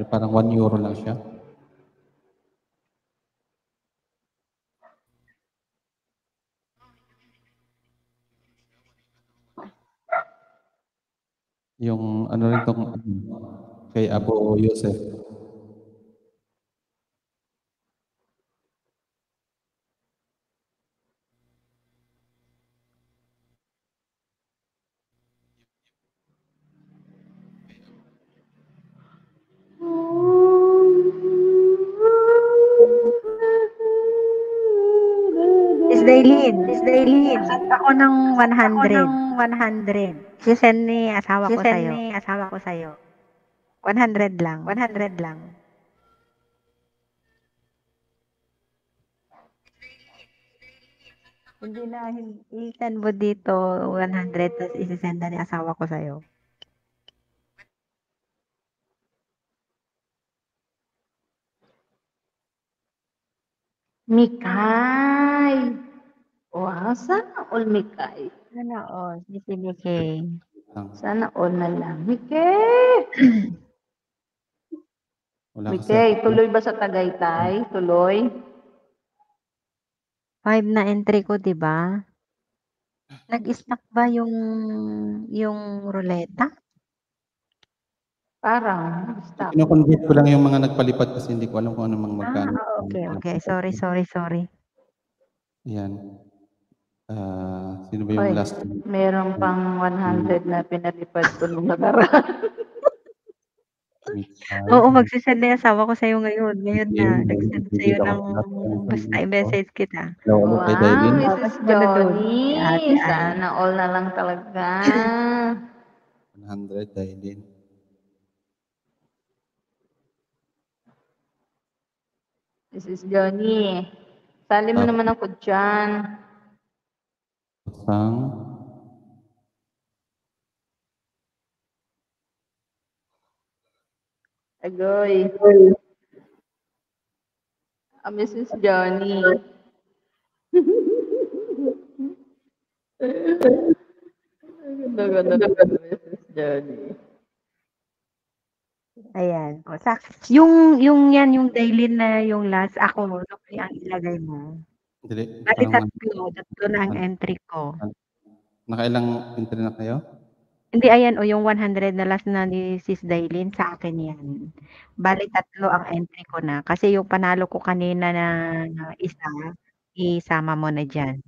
Parang €1 lang siya. Yung ano rin tong kay Abu Yusef. Miss Dailin. Ako ng 100. Si-send ni asawa ko sa'yo. 100 lang. Hindi na, i-send mo dito 100 tapos isi-send na ni asawa ko sa'yo. Mikay. Wow, sana all Mikay. Sana all, si Mikay. Sana all na lang. Mikay! Wala Mikay, tuloy ba sa Tagaytay? Tuloy? 5 na entry ko, di ba? Nag-stack ba yung ruleta? Parang, stop. Kino-convert ko lang yung mga nagpalipad kasi hindi ko alam kung ano mang magkano. Okay. Sorry. Yan. Sino ba yung Hoy, last? meron pang 100 na pinalipad ko nung nakaraan. Oo, magse-send na yung asawa ko sa'yo ngayon. Ngayon na, nag-send sa'yo Bibigyan ng ako ng basta i-message kita. Hello, kay Wow, Dailin. Mrs. Tapos mo na dun, Johnny. kay Ate Ai. Sana all na lang talaga. 100, Dailin. Mrs. Johnny, sali mo naman ako dyan. Sang. Agoy. Mrs. Johnny. Ganda-ganda naman Mrs. Johnny. Ayan. O, yung yan, yung Dailin na yung last, ako, Lokli ang ilagay mo. Dili. Bali, Parang tatlo na ang entry ko. nakailang entry na kayo? Hindi, ayan, o yung 100 na last na ni Sis Dailin, sa akin yan. Bali, tatlo ang entry ko na. Kasi yung panalo ko kanina na isa, isama mo na dyan.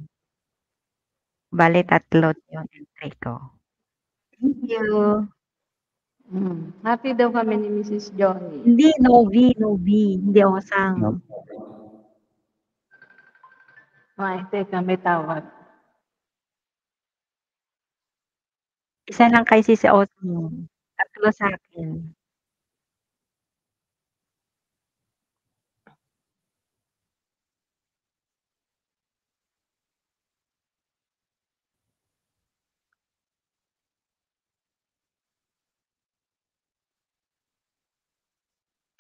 Bali, tatlo yung entry ko. Thank you. Happy daw kami ni Mrs. Johnny. Hindi, no V. Hindi Osang. Ay, teka, may tawag. Isa lang kay Sis Osang. Tatlo sa akin.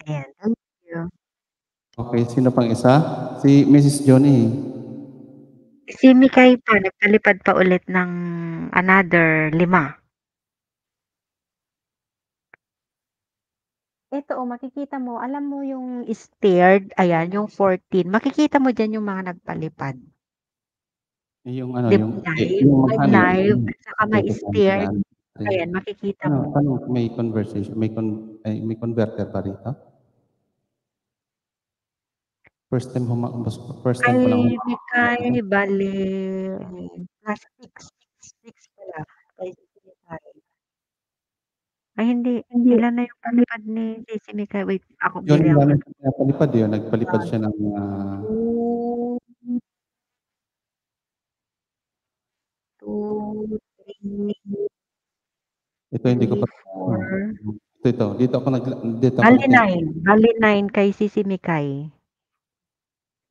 Ayan, thank you. Okay, sino pang isa? Si Mrs. Johnny. Si Mikay pa, nagpalipad pa ulit ng another 5. Ito, makikita mo, alam mo yung steered, ayan, yung 14. Makikita mo dyan yung mga nagpalipad. Yung ano, Di yung live, yung may magkano live, yung saka may steered. Ayan, makikita mo. Ano, may conversation, may converter pa rito? First time ko lang. Kay Mikay, bali, plus 6 pala. Kay Mikay. Ay, hindi. Ilan na yung palipad ni Sisi Mikay? Wait, ako Yun, bilang. yung napalipad yun. Nagpalipad siya ng 2, 3, ito hindi ko pa. 4. Ito. Dito ako Bali 9 kay Sisi Mikay.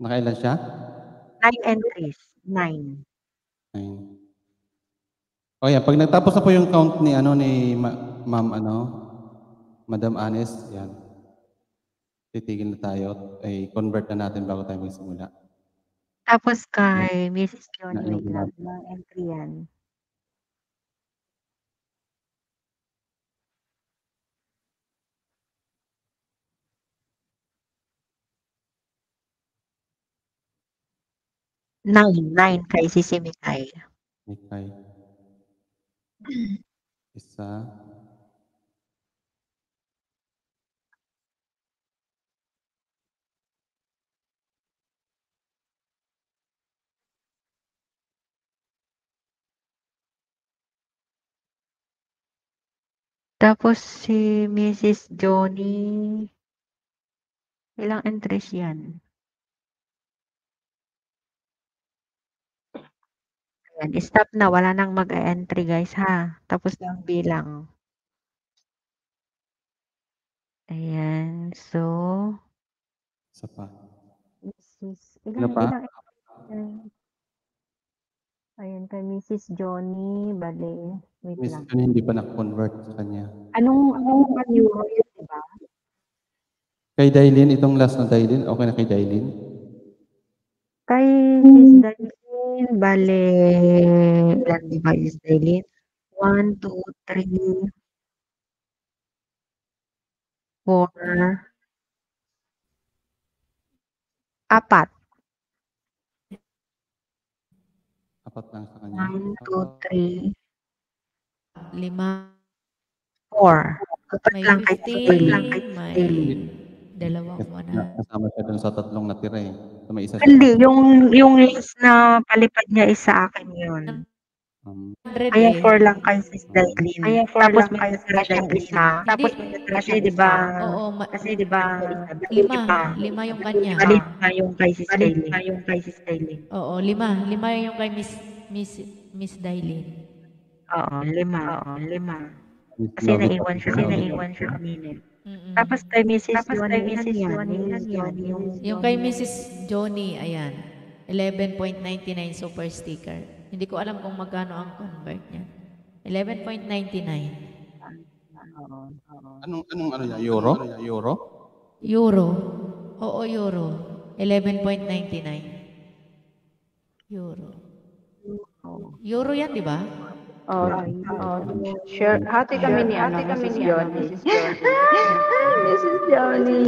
Nakailan siya? 9 entries. 9. Ayun. O yan, pag nagtapos na po yung count ni Ma'am Madam Anes, yan. Titigil na tayo. Ay convert na natin bago tayo magsimula. Tapos kay Mrs. Johnny, Na- wait lang. Ilang entry yan? Nine kay Sisi Mikay. Okay. Isa. Tapos si Mrs. Johnny, ilang entries yan? Ayan, stop na. Wala nang mag-entry guys ha. Tapos na ang bilang. Ayan. So, Isa pa. ilang pa? Ayan, kay Mrs. Johnny, bali, wait Miss lang. Johnny hindi pa na-convert sa kanya. Anong euro yun, diba? Kay Dailin, itong last na Dailin, okay na kay Dailin? Kay Sis Dailin, bale, ilan diba is Dailin? 1, 2, 3, 4, 4. Apat lang sa kanya. 1, 2, 3, 5. 4. May lang kay 15, may dalawang Kasama siya dun sa tatlong natira eh. So, may isa siya. Hindi, yung last na palipad niya is sa akin yun. 100 Kaya eh. 4 lang kay Sis Dailin. Tapos may natira siyang isa. Hindi. Kasi di ba, Oo, lima. lima yung kanya. Balit na yung kay Sis Dailin. Oo, lima yung kay Miss Dailin. Oo, lima. Kasi naiwan siya kanina. Tapos kay Mrs. Johnny, Yung kay Mrs. Johnny, ayan. 11.99 super sticker. Hindi ko alam kung magkano ang convert niya. 11.99. Anong ano niya? Euro? Euro. Oo, euro. 11.99. Euro yan, di ba? Share. Hati kami ni Mrs. Johnny. Mrs. Johnny.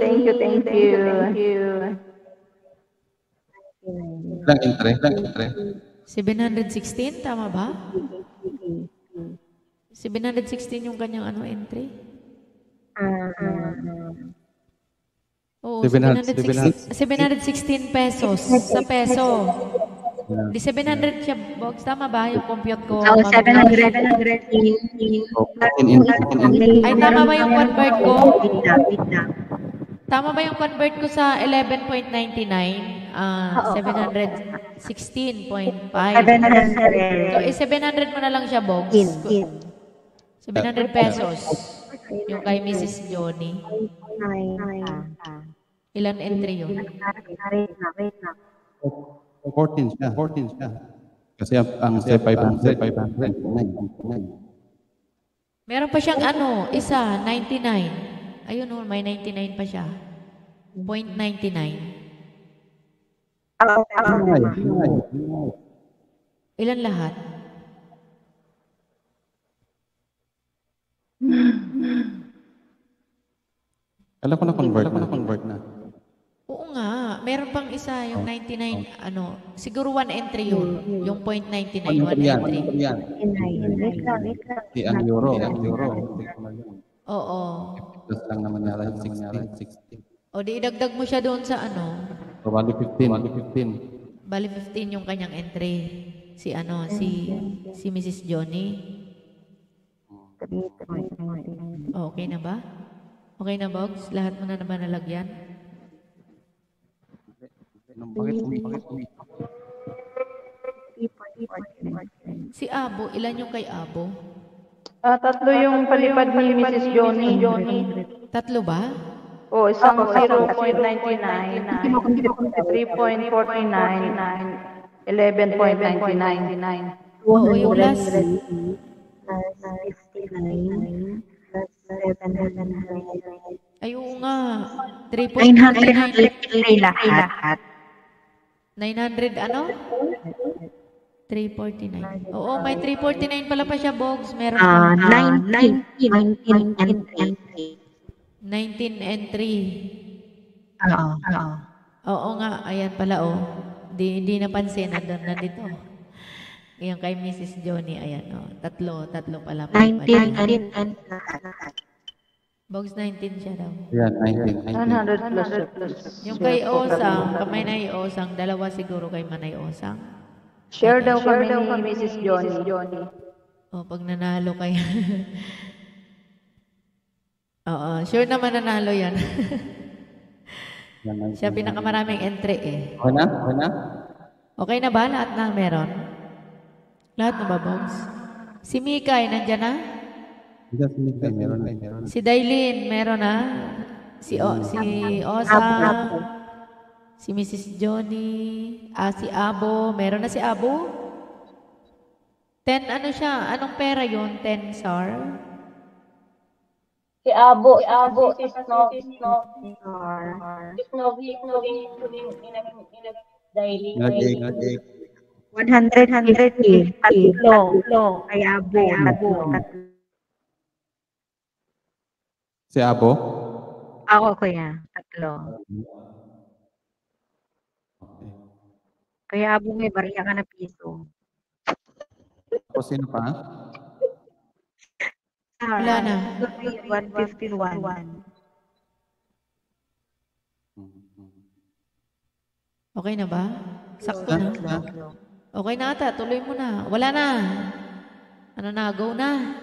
Thank you. Ilang entry? 716, tama ba? 716 yung kanyang entry? Oo, 716 pesos sa peso. Di 700 siya, Box. Tama ba yung compute ko? So, 700. Ay, tama ba yung convert ko? Wait na. Tama ba yung convert ko sa 11.99? 716.5. 700. So, 700 mo na lang siya, Box. 700 pesos. Yung kay Mrs. Johnny. Ilan entry yun? 14 siya. Kasi ang 500. Meron pa siyang isa, 99. Ayun may 99 pa siya. 0.99. Ilan lahat? Alam ko na convert na. Oo nga, meron pang isa, yung 99, siguro one entry yun. Yung 0.99, one entry. Wait lang. Si ang euro. Oo. Plus lang naman yata yung 60. O di idagdag mo siya doon sa So, bali 15. Bali 15 yung kanyang entry. Si Mrs. Johnny. Okay na ba? Okay na, Box? Lahat mo na ba nalagyan? Si Abo, ilan yung kay Abo? Tatlo yung palipad ni Mrs. Johnny. Tatlo ba? O, isang 0.99, 3.49, 11.99. Oo, yung last. 59 plus 700. Ay, oo nga. 900 lahat. 900 349. Oo, may 349 pala pa siya, Bogs. Meron pa. 19 entry. Oo. Oo nga, ayan pala, Di napansin, nandito. Yung kay Mrs. Johnny, ayan, Tatlo pala. 19 Bogs 19 siya daw. Yan, 900 plus. Yung kay Osang, Manay Osang, dalawa siguro kay Manay Osang. Share daw kami ni Mrs. Johnny. Pag nanalo kayo. Oo, sure naman nanalo yan. Siya pinakamaraming entry eh. Okay na? Okay na ba? Lahat na meron? Lahat na ba, Bogs? Si Mikay, nandyan na? Meron. Si Dailin, meron na? Si Osa, si Mrs. Johnny, si Abo, meron na si Abo? 10, anong pera yun? 10 SAR? Si Abo, si Snowy, daily. 150. Tatlo. Kay Abo. Si Abo? Ako, kuya. Tatlo. Kaya Abo, may bariya ka na piso. Tapos sino pa? Wala na. 151. Okay na ba? Sakto na. Okay na ata, tuloy mo na. Wala na. Ano na, go na.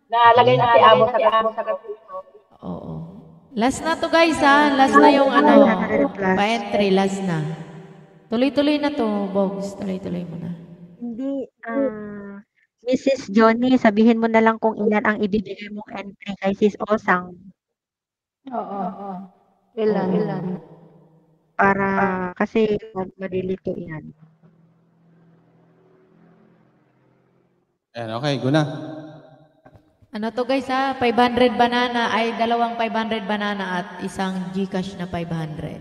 Nalagay na si Abo sa kasito. Oo. Last na to guys ha. Last na yung ano. Pa-entry, last na. Tuloy-tuloy na to, Bogs. Tuloy-tuloy mo na. Hindi, Mrs. Johnny, sabihin mo na lang kung ilan ang ibibigay mong entry kay Sis Osang Oo. Ilan? para kasi madilito yan. Ayan, okay, go na. Ano to guys ha? 500 banana ay dalawang 500 banana at isang GCash na 500.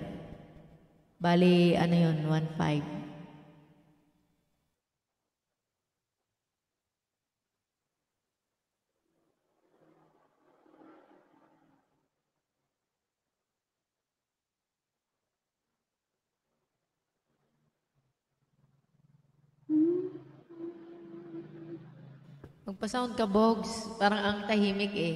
Bali, ano yun? 1.5. Magpa-sound ka, Bogs. Parang ang tahimik eh.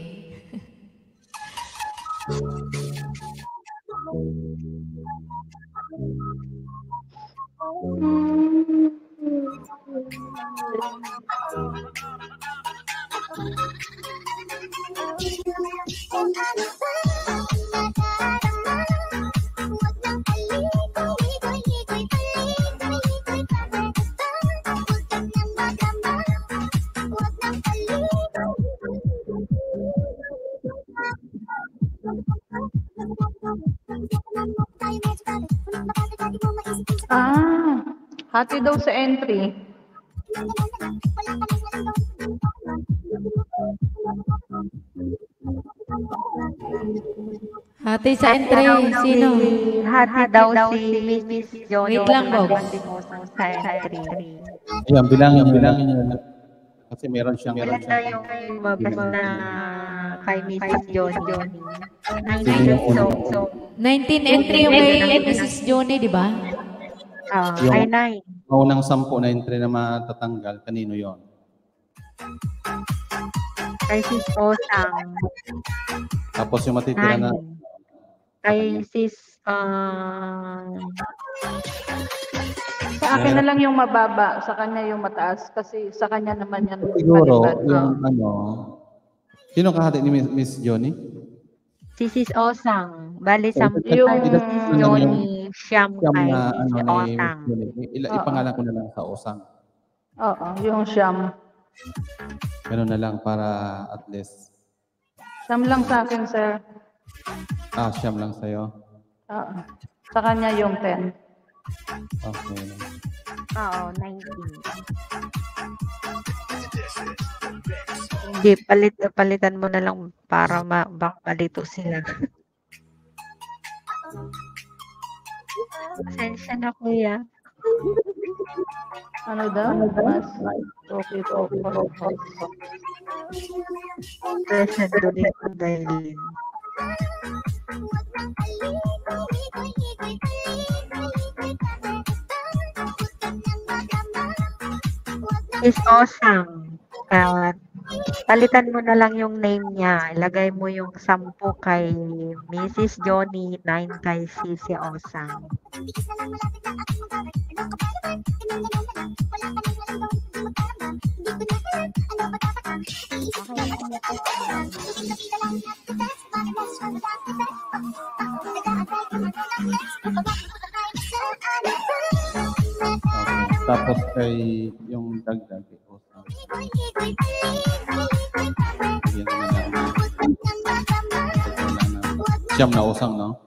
Hati daw sa entry. Hati sa entry. Sino? Hati daw si Mrs. Johnny. Wait lang, Bogs. Sa entry. Ayan, bilangin niyo na lang. Kasi meron siyang Ilan na yung lumabas na kay Mrs. Johnny? 19. So, 19 entry yung kay Mrs. Johnny, di ba? kay 9. Unang 10 na entry na matatanggal, kanino yon? Kay Sis Osang. Tapos yung matitira na, Kay Sis, Sa akin na lang yung mababa, sa kanya yung mataas. Kasi sa kanya naman yan. siguro, palipad. yung ano, sino kahati ni Miss Johnny? si Sis Osang. Bali, Yung- Sis Johnny, Siyam Siyam kay na Sis ano ni Miss Osang. Johnny. Ipangalan ko na lang sa Osang. Oo, yung Siyam. Ganun na lang para at least, Siyam lang sa akin, sir. Siyam lang sa'yo. Oo. Sa kanya yung 10. Okay. Oo, 19. Hindi, palitan mo na lang para baka malito sila. Pasensya na, kuya. Ano daw? Mas okay. Present ulit ko dahil Is Osang. Palitan mo na lang yung name niya. Ilagay mo yung 10 kay Mrs. Johnny, 9 kay Sisi Osang. Okay. Tapos kay yung dagdag kay Osang. Yan na lang. Siyam na Osang, no?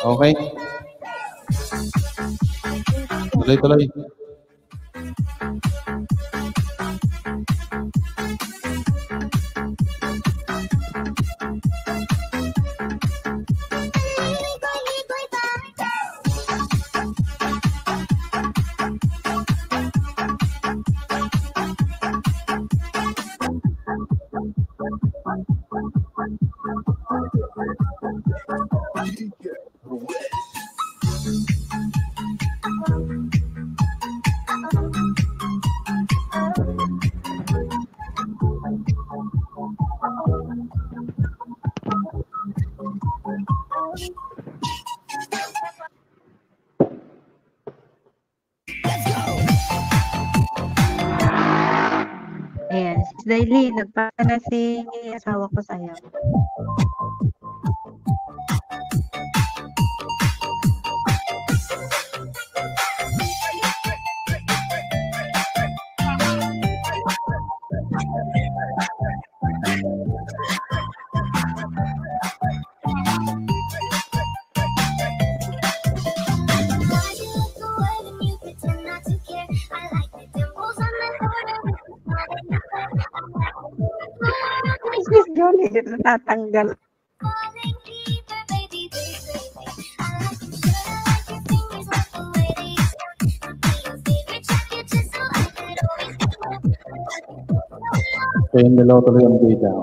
Okay. Tuloy-tuloy. Ayan, Sis Daily, nagpasa na si asawa ko sa'yo. Sis Johnny, natatanggal. Kayong dalawa tuloy ang bida.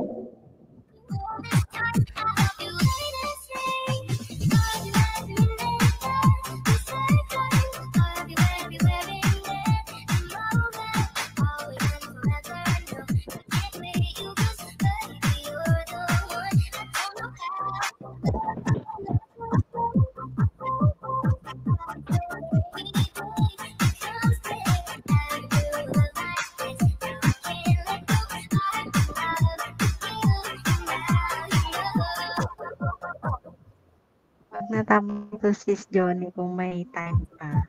Pag natapos to Sis Johnny, kung may time pa.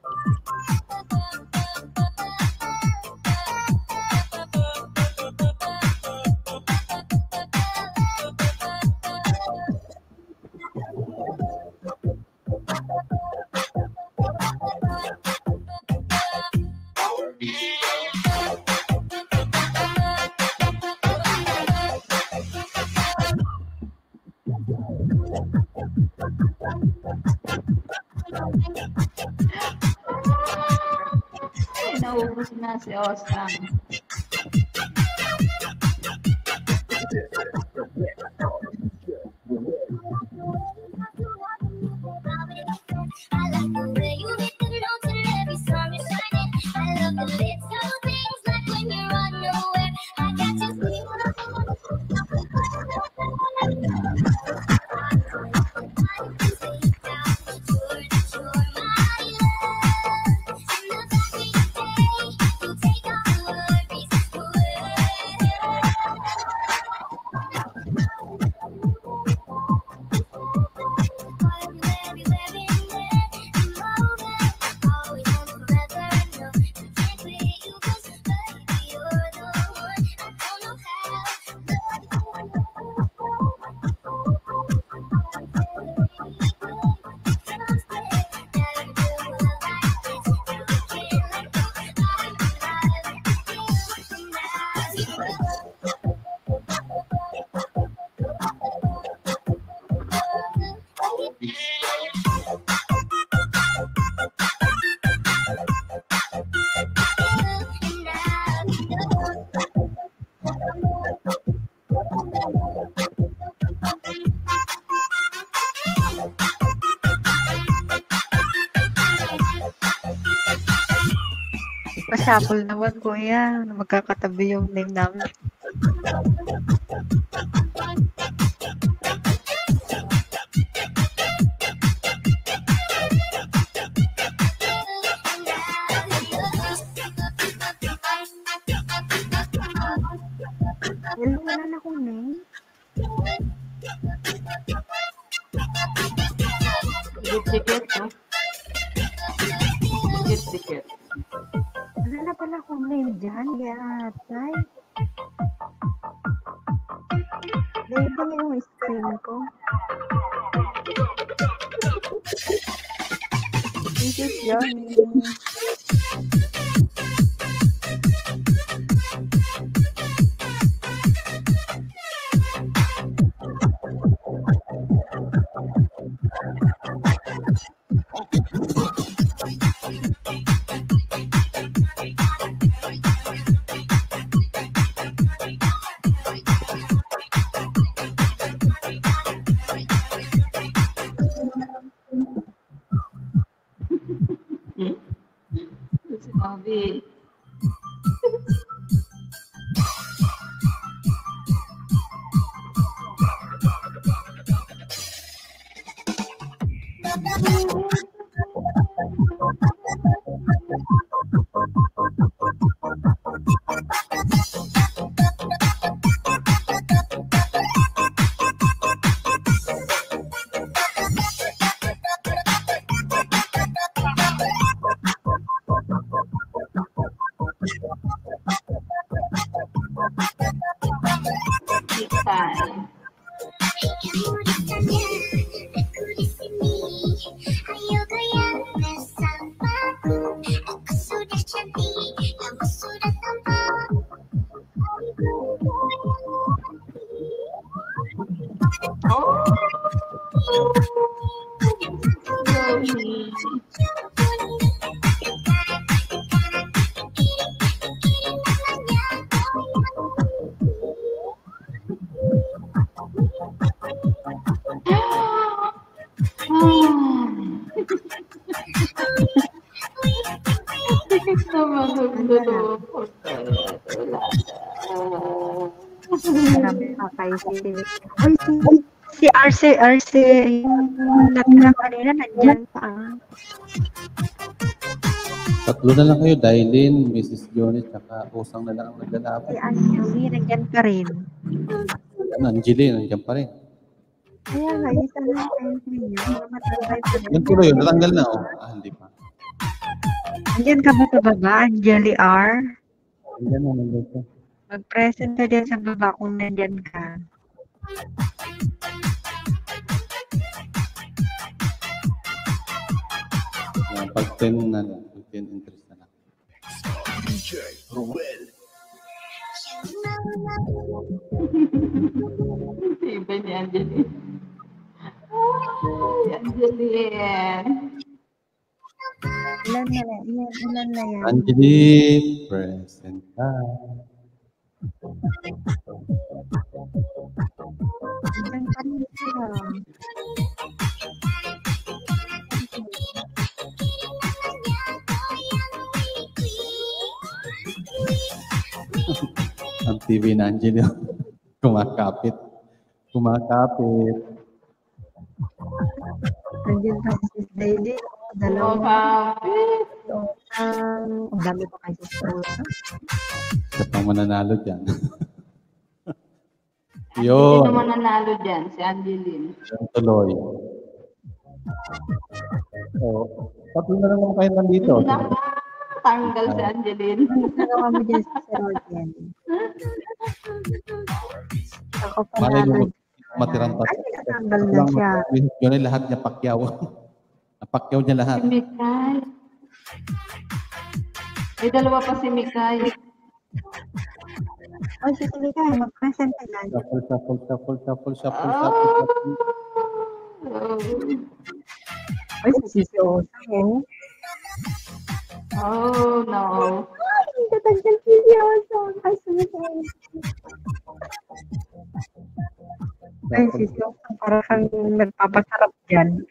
Naubos na si Osang. Pa-shuffle naman, kuya. Magkakatabi yung name namin. Wala na akong name. Dikit-dikit, no? Dikit-dikit. Wala na pala akong name dyan. Yatay. Label yung screen ko. This is Johnny. Hindi. Mikay. Marami pa kayo si RC, yung natira kanina, nandyan pa. Tatlo na lang kayo, Dailin, Mrs. Johnny, tsaka Usang na lang ang Si naglalaban. Anjali, nandyan pa rin. Angeline, nandiyan pa rin. Kaya nga, isa lang ang entry niya. Matanggal pa rin. Yan tuloy, natanggal na, oh. Hindi pa. Nandyan ka ba sa baba, Anjali R? Nandiyan na, nandiyan pa. Mag-present ka dyan sa baba kung nandyan ka. Yan, pag 10 na lang, pag 10 interest na lang. Iba ni Angeline. Ay, Angeline. Ilan na yan? Angeline, present ka. Nandyan pa rin sila. Ang TV na Angeline, kumakapit. Kumakapit. Nandyan pa si Daily. Dalawa. Kapit. Ang dami pa kayo sa ulo. Isa pang mananalo dyan. Hindi Yun. naman nanalo dyan, si Angeline. Yan tuloy. So, tatlo na lang kayo nandito. Tanggal si Angeline. Nagawa mo dyan sa Rogen. Ako pa Malay mo, na. matirang Ay, tatlo. natanggal na siya. Yun ay lahat niya pakyaw. Napakyaw niya lahat. Si Mikay. May dalawa pa si Mikay. Ay, sige ka, mag-present ka lang. Shuffle. Ay, sisiyosa eh. Oh, no. Ay, tatanggal sisiyosa. Ay, sumisay. Ay, sisiyosa. Para kang nagpapasarap dyan.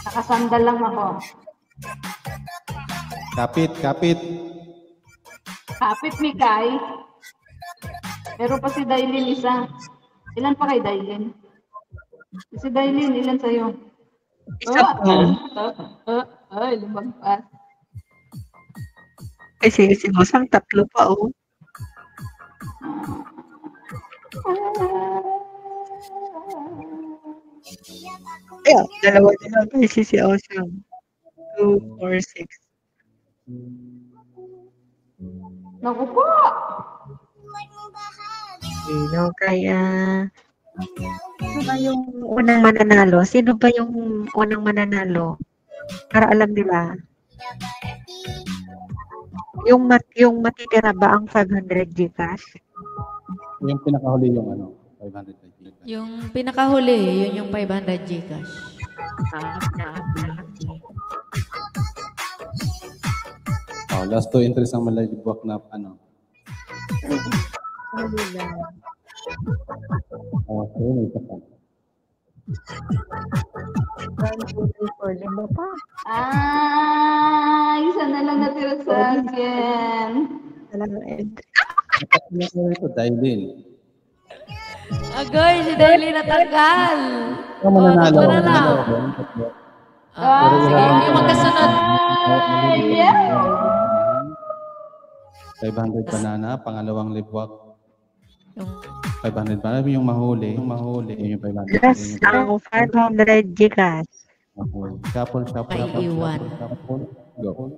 Nakasandal lang ako. Kapit. Kapit, Mikay. Meron pa si Dailin isa. Ilan pa kay Dailin? Si Dailin, ilan sa'yo? Isa po. Ay, lumagpas. Ay, sisiyosang tatlo pa, oh. Ay, dalawa na lang kay sisiyosang. 2, 4, 6. Naku po! Sino kaya? Sino ba yung unang mananalo? Sino ba yung unang mananalo? Para alam nila. Yung matitira ba ang 500 Gcash? Yung pinakahuli yung 500 na Gcash. Yung pinakahuli, yun yung 500 Gcash. Last 2 entries ang malibwak na Okay, may isa pa. Lima pa. Isa na lang natira sa akin. Talagang entry. Dapat na ko ito, Dailin. Agoy, si Daily natanggal. Ano Oh, mananalo? tatlo na lang. Pero Sige, yung magkasunod. Yeah! 500 banana, pangalawang libwak. Yung 500 banana, yung mahuli. Yung 500. Last ang 500 Gcash. Okay. Shuffle. Maiiwan. Go.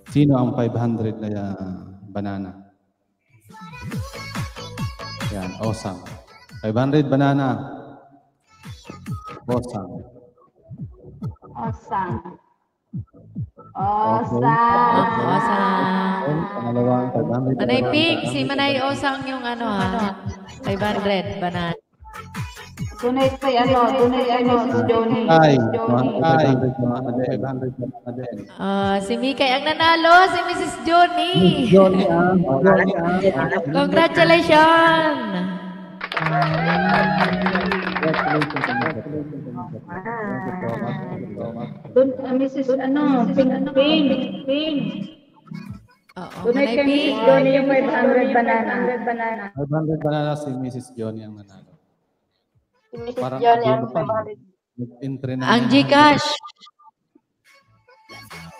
Sino ang 500 na banana? Yan, Osang. 500 banana. Osang. Osang. Pangalawang 500 Manay banana. Pig, si Manay Osang yung 500 banana. Donate kay Mrs. Johnny. Ay, 500 banana din. Si Mikay ang nanalo, si Mrs. Johnny. Johnny. Congratulations! Mrs. Ping. Oo, Donate Manay kay Pig. Mrs. Johnny yung 500 banana. 500 banana si Mrs. Johnny ang nanalo. Si Mrs. Parang Johnny dulo ang pa. 500. Nag-entry na Ang yan. Gcash.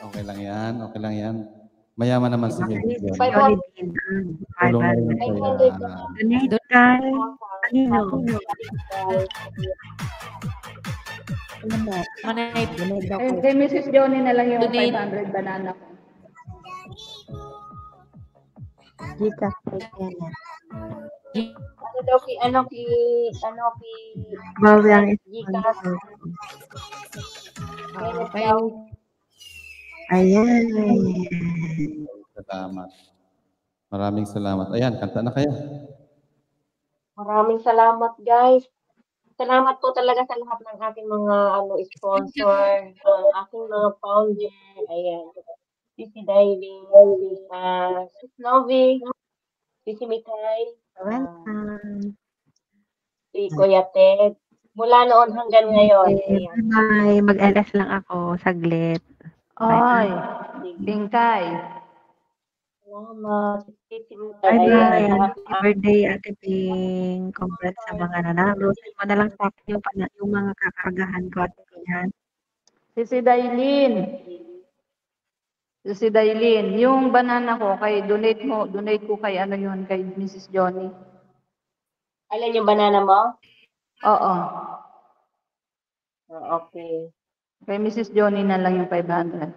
Okay lang yan. Mayaman naman si Mrs. Johnny. 500. Tulong na rin 500 kaya. Donate kay kanino? Manay Donate daw kay Kay Mrs. Johnny na lang yung Donate. 500 banana ko. Gcash kay Kenya. Ano ki Bawi ang Gcash. sponsor. Kay Ayan. Salamat. Maraming salamat. Ayan, kanta na kayo. Maraming salamat, guys. Salamat po talaga sa lahat ng aking mga sponsor, ang aking mga founder. Ayan. Si Daily, si Novi, si Mikay, Welcome. si Kuya Ted. Mula noon hanggang ngayon. Ayan. Bye. Mag-LS lang ako saglit. Oy, Bingkay. Salamat. Si Mikay. Bye-bye. Ayan. Happy birthday, Ate Ping. Congrats sa mga nanalo. Send mo na lang sa akin yung mga kakargahan ko at yan. Si Dailin. Yung banana ko donate ko kay kay Mrs. Johnny. Alin yung banana mo? Oo. Okay. Kay Mrs. Johnny na lang yung 500.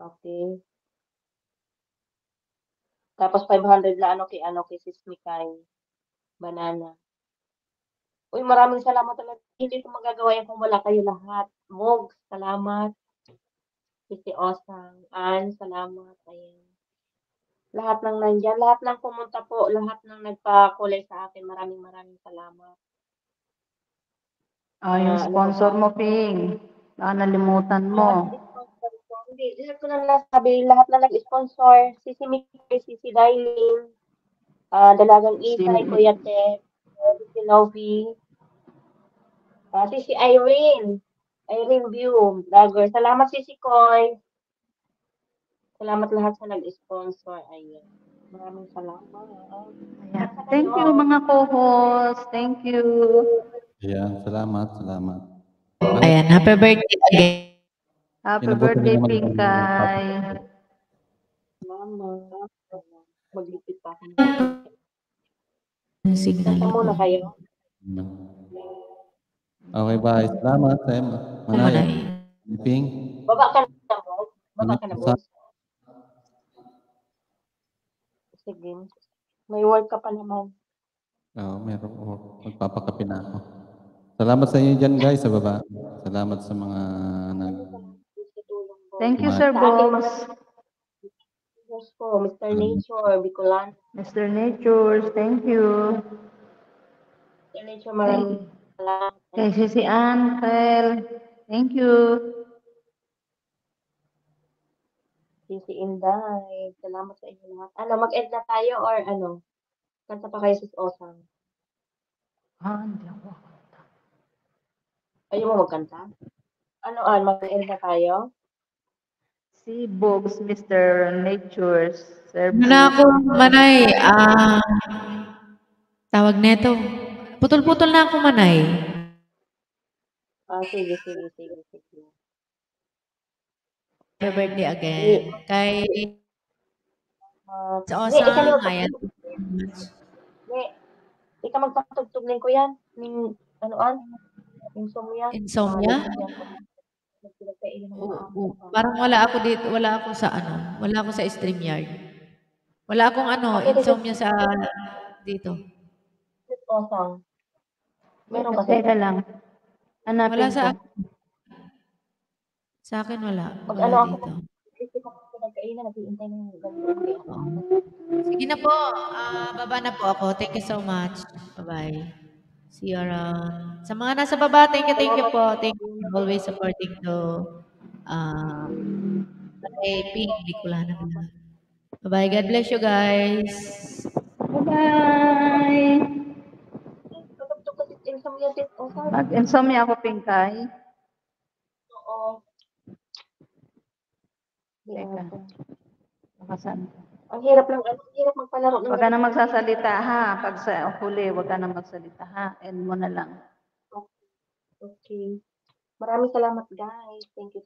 Okay. Tapos 500 na kay Sis Mikay. Banana. Uy, maraming salamat talaga. Hindi ko magagawa yan kung wala kayo lahat. Mog, salamat. Si Osang. Ann, salamat. Ayan. Lahat ng nandyan, lahat ng pumunta po, lahat ng nagpa-kulay sa akin, maraming salamat. Yung sponsor mo, Ping. Baka nalimutan mo. Hindi, lahat ko na nasabi, lahat na nag-sponsor, si Mikay, si Dailin, Dalagang Isay, Kuya Ted, si Novi, si Irene View, Vlogger. Salamat si Koy. Salamat lahat sa nag-sponsor. Ayan. Maraming salamat. Ayan. Thank you, mga co-host. Thank you. Ayan, salamat. Ayan, happy birthday again. Happy Inabutan birthday, naman yung Pingkay. Salamat. Maglipit pa ako. Yung signal Kanta ko. muna kayo. Okay, bye. Salamat, Em. Manay. Ping. Baba ka na mo. Baba ka na mo. Sige. May work ka pa naman. Oo, meron. Magpapakape na ako. Salamat sa inyo dyan, guys, sa baba. Salamat sa mga Thank you, Sir Box. Yes po, Mr. Nature, Bicolan. Mr. Nature, thank you. Mr. Nature, maraming salamat. Kay si Ankel, thank you. Si Inday, salamat sa inyo lahat. Mag-end na tayo or kanta pa kayo sis Osang? Hindi ako. Ayaw mo magkanta? Ano, mag-end na tayo? Si Bogs, Mr. Nature, Sir Muna Bogs. ako, Manay. Tawag neto. Putol-putol na ako, Manay. Sige. Happy birthday again. Kay sa Hindi, ikaw Osang, na ayan. Hindi, ikaw magpatugtugnin ko yan. Ning, insomnia. Insomnia? Parang wala ako dito, wala ako sa wala ako sa StreamYard. Wala akong Okay, insomnia sa dito. Osang. Meron kasi. Teka lang. Wala Hanapin ko. Sa akin wala. Mag-ano Wala ako, dito. Kasi ako nagkainan, naghihintay ng ganyan. Sige na po. Baba na po ako. Thank you so much. Bye-bye. See you around. Sa mga nasa baba, thank you po. Thank you for always supporting to Pink Bicolana Vlog. Bye-bye. God bless you guys. Bye-bye! Tutugtog kasi insomnia din. Osang. Mag-insomnia ako, Pinkay. Oo. Teka. Nakasan ko. Ang hirap magpalaro ng Huwag ka na magsasalita ha. Pag sa huli, huwag ka na magsalita ha. End mo na lang. Okay. Maraming salamat guys. Thank you.